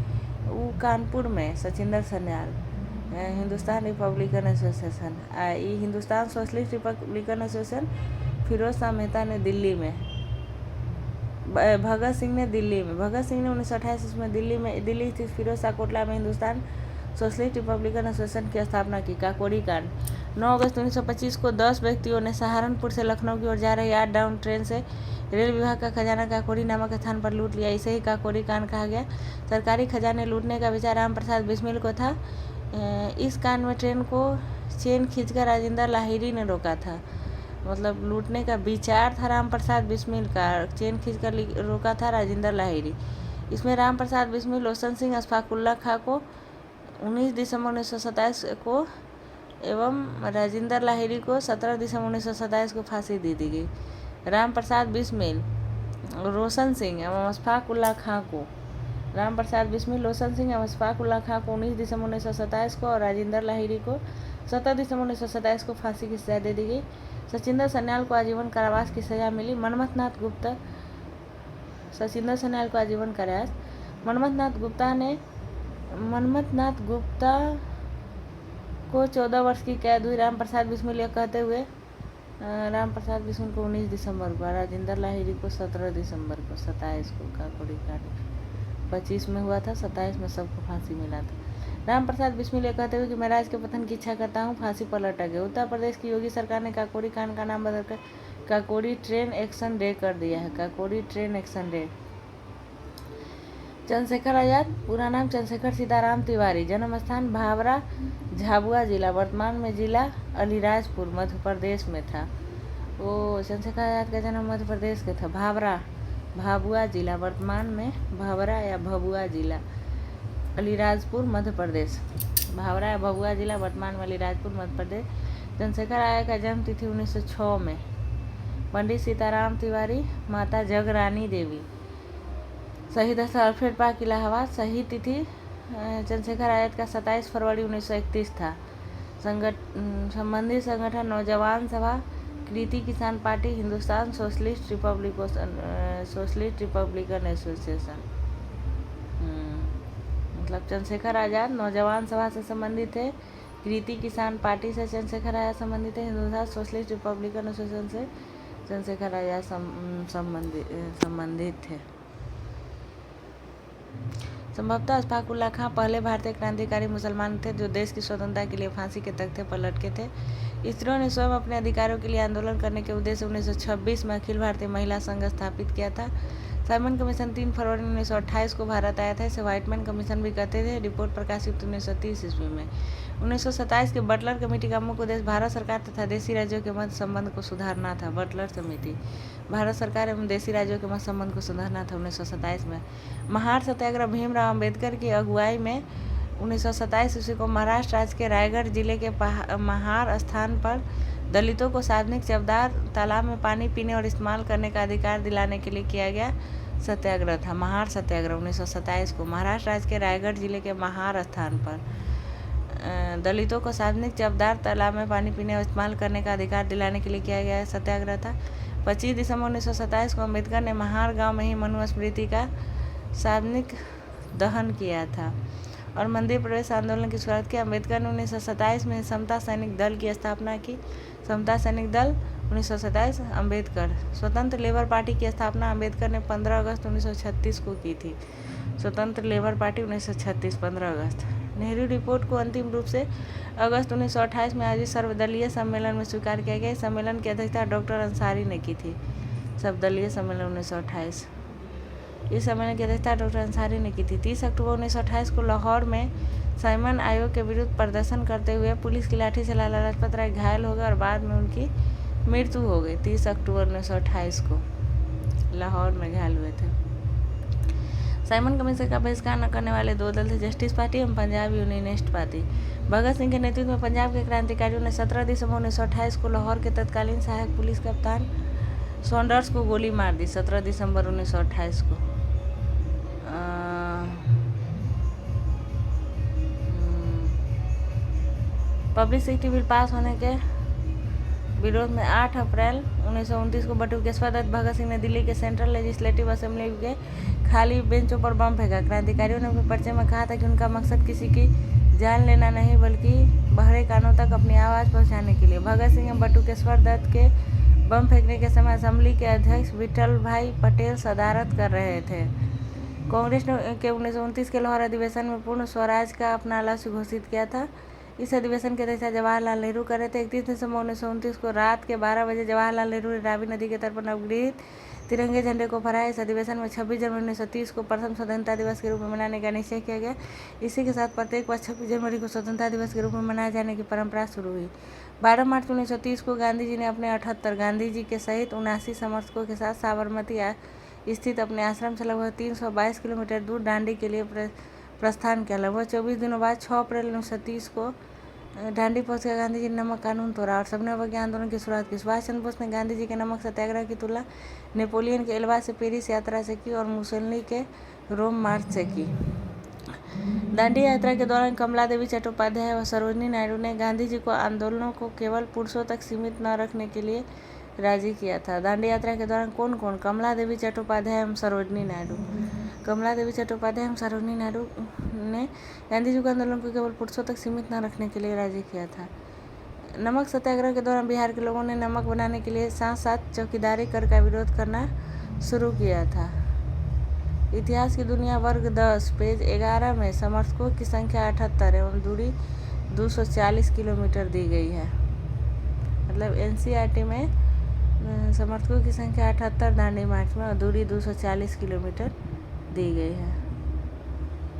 कानपुर में Sachindra Sanyal Hindustan Republican Association, Hindustan Socialist Republican Association Firoz Shah Mehta ने दिल्ली में, भगत सिंह ने दिल्ली में। भगत सिंह ने 1928 में दिल्ली स्थित फिरोज शाह कोटला में हिंदुस्तान सोशलिस्ट रिपब्लिकन एसोसिएशन की स्थापना की। काकोरी कांड 9 अगस्त 1925 को 10 व्यक्तियों ने सहारनपुर से लखनऊ की ओर जा रही 8 डाउन ट्रेन से रेल विभाग का खजाना काकोरी नामक स्थान पर लूट लिया। इसे ही काकोरी कांड कहा गया। सरकारी खजाने लूटने का विचार राम प्रसाद बिस्मिल को था। इस कांड में ट्रेन को चेन खींचकर राजेंद्र लाहिरी ने रोका था। मतलब लूटने का विचार था राम प्रसाद बिस्मिल का, चेन खींचकर रोका था राजेंद्र लाहिरी। इसमें राम प्रसाद बिस्मिल, रोशन सिंह, अशफाकुल्ला खां को 19 दिसंबर 1927 को एवं राजेंद्र लाहिरी को 17 दिसंबर 1927 को फांसी दे दी गई। राम प्रसाद बिस्मिल, रोशन सिंह एवं अशफाकुल्ला खां को, राम प्रसाद बिस्मिल, रोशन सिंह एवं अशफाकुल्ला खां को 19 दिसंबर 1927 को और राजेंद्र लाहिरी को 17 दिसंबर 1927 को फांसी की सजा दे दी गई। सचिंदर सन्याल को आजीवन कारावास की सजा मिली। सचिंदर सन्याल को आजीवन कारावास। मनमथनाथ गुप्ता को 14 वर्ष की कैद हुई। राम प्रसाद बिस्मिल कहते हुए राम प्रसाद बिस्मिल को 19 दिसंबर को, राजेंद्र लाहिरी को 17 दिसंबर को, 27 को काकोरी कांड 25 में हुआ था, 27 में सबको फांसी मिला था। राम प्रसाद बिस्मिल ये कहते हुए कि मैं राज के पतन की इच्छा करता हूँ, फांसी पर लटक गए। उत्तर प्रदेश की योगी सरकार ने काकोरी कांड का नाम बदलकर काकोरी ट्रेन एक्शन डे कर दिया है। Kakori train action day. Chandrashekhar Azad, पूरा नाम चंद्रशेखर सीताराम तिवारी, जन्म स्थान भावरा, झाबुआ जिला, वर्तमान में जिला अलीराजपुर, मध्य प्रदेश में था। वो चंद्रशेखर आजाद का जन्म मध्य प्रदेश के था। भाभुआ जिला, वर्तमान में भावरा या भभुआ जिला, अलीराजपुर, मध्य प्रदेश। भावरा या भभुआ जिला, वर्तमान में अलीराजपुर, मध्य प्रदेश। चंद्रशेखर आजाद का जन्म तिथि 1906 में। पंडित सीताराम तिवारी, माता जगरानी देवी। शहीद स्थल अल्फ्रेड पार्क, इलाहाबाद। शहीद तिथि चंद्रशेखर आजाद का 27 फरवरी 1931 था। संबंधित संगठन नौजवान सभा, कृति किसान party, Hindustan Socialist Republican association. मतलब चंद्रशेखर आजाद नौजवान सभा से संबंधित थे, कृति किसान पार्टी से चंद्रशेखर आजाद संबंधित है। हिंदुस्तान सोशलिस्ट रिपब्लिकन एसोसिएशन से चंद्रशेखर आजाद संबंधित थे। संभवतः अशफाक उल्लाह खां पहले भारतीय क्रांतिकारी मुसलमान थे जो देश की स्वतंत्रता के लिए फांसी के तख्ते पर लटके थे। स्त्रियों ने स्वयं अपने अधिकारों के लिए आंदोलन करने के उद्देश्य 1926 में अखिल भारतीय महिला संघ स्थापित किया था। साइमन कमीशन 3 फरवरी 1928 को भारत आया था। इसे व्हाइटमैन कमीशन भी कहते थे। रिपोर्ट प्रकाशित 1930 ईस्वी में। 1927 की बटलर कमेटी का मुख्य उद्देश्य भारत सरकार तथा देशी राज्यों के मध्य संबंध को सुधारना था। बटलर समिति भारत सरकार एवं देशी राज्यों के मध्य संबंध को सुधारना था। 1927 में महार सत्याग्रह भीमराव अम्बेडकर की अगुवाई में 1927 ईस्वी को महाराष्ट्र राज्य के रायगढ़ जिले के महार स्थान पर दलितों को सार्वजनिक चवदार तालाब में पानी पीने और इस्तेमाल करने का अधिकार दिलाने के लिए किया गया सत्याग्रह था। महार सत्याग्रह 1927 को महाराष्ट्र राज्य के रायगढ़ जिले के महार स्थान पर दलितों को सार्वजनिक चवदार तालाब में पानी पीने और इस्तेमाल करने का अधिकार दिलाने के लिए किया गया सत्याग्रह था। 25 दिसंबर 1927 को अम्बेडकर ने महार गांव में ही मनुस्मृति का सार्वजनिक दहन किया था और मंदिर प्रवेश आंदोलन की शुरुआत की। अम्बेडकर ने 1927 में समता सैनिक दल की स्थापना की। समता सैनिक दल 1927 अम्बेडकर। स्वतंत्र लेबर पार्टी की स्थापना अम्बेडकर ने 15 अगस्त 1936 को की थी। स्वतंत्र लेबर पार्टी 1936 15 अगस्त। नेहरू रिपोर्ट को अंतिम रूप से अगस्त 1928 में आयोजित सर्वदलीय सम्मेलन में स्वीकार किया गया। सम्मेलन की अध्यक्षता डॉक्टर अंसारी ने की थी। सर्वदलीय सम्मेलन 1928। इस सम्मेलन की अध्यक्षता डॉक्टर अंसारी ने की थी। 30 अक्टूबर 1928 को लाहौर में साइमन आयोग के विरुद्ध प्रदर्शन करते हुए पुलिस की लाठी से लाला लाजपत राय घायल हो गए और बाद में उनकी मृत्यु हो गई। 30 अक्टूबर 1928 को लाहौर में घायल हुए थे। साइमन कमीशन का बहिष्कार न करने वाले 2 दल थे, जस्टिस पार्टी एवं पंजाब यूनियनिस्ट पार्टी। भगत सिंह के नेतृत्व में पंजाब के क्रांतिकारियों ने 17 दिसंबर 1928 को लाहौर के तत्कालीन सहायक पुलिस कप्तान सॉन्डर्स को गोली मार दी। 17 दिसंबर 1928 को पब्लिक सेफ्टी बिल पास होने के विरोध में 8 अप्रैल 1929 को बटुकेश्वर दत्त भगत सिंह ने दिल्ली के सेंट्रल लेजिस्लेटिव असेंबली के खाली बेंचों पर बम फेंका। क्रांतिकारियों ने अपने पर्चे में कहा था कि उनका मकसद किसी की जान लेना नहीं बल्कि बहरे कानों तक अपनी आवाज़ पहुंचाने के लिए। भगत सिंह एवं बटुकेश्वर दत्त के बम फेंकने के समय असेंबली के अध्यक्ष विठल भाई पटेल सदारत कर रहे थे। कांग्रेस ने के 1929 के लाहौर अधिवेशन में पूर्ण स्वराज का अपना लक्ष्य घोषित किया था। इस अधिवेशन के अध्यक्षता जवाहरलाल नेहरू कर रहे थे। 31 दिसंबर 1929 को रात के 12 बजे जवाहरलाल नेहरू ने रावी नदी के तट पर नवगृहित तिरंगे झंडे को फहराया। इस अधिवेशन में 26 जनवरी 1930 को प्रथम स्वतंत्रता दिवस के रूप में मनाने का निश्चय किया गया। इसी के साथ प्रत्येक वर्ष 26 जनवरी को स्वतंत्रता दिवस के रूप में मनाए जाने की परंपरा शुरू हुई। 12 मार्च 1930 को गांधी जी ने अपने 78 गांधी जी के सहित 79 समर्थकों के साथ साबरमती स्थित अपने आश्रम से लगभग 322 किलोमीटर दूर दांडी के लिए प्रस्थान किया। लगभग 24 दिनों बाद 6 अप्रैल 1930 को दांडी पहुंचकर गांधी जी ने नमक कानून तोड़ा और सबने अवज्ञा आंदोलन की शुरुआत की। सुभाष चंद्र बोस ने गांधी जी के नमक सत्याग्रह की तुलना नेपोलियन के एल्बा से पेरिस यात्रा से की और मुसोलिनी के रोम मार्च से की। दांडी यात्रा के दौरान कमला देवी चट्टोपाध्याय और सरोजिनी नायडू ने गांधी जी को आंदोलनों को केवल पुरुषों तक सीमित न रखने के लिए राजी किया था। दांडी यात्रा के दौरान कौन कौन? कमला देवी चट्टोपाध्याय एवं सरोजिनी नायडू। कमला देवी चट्टोपाध्याय एवं सरोजिनी नायडू ने गांधी जी को आंदोलन को केवल पुरुषों तक सीमित न रखने के लिए राजी किया था। नमक सत्याग्रह के दौरान बिहार के लोगों ने नमक बनाने के लिए साथ साथ चौकीदारी कर का विरोध करना शुरू किया था। इतिहास की दुनिया वर्ग 10 पेज 11 में समर्थकों की संख्या 78 एवं दूरी 240 किलोमीटर दी गई है। मतलब एनसीईआरटी में समर्थकों की संख्या 78 दांडी मार्च में और दूरी 240 किलोमीटर दी गई है।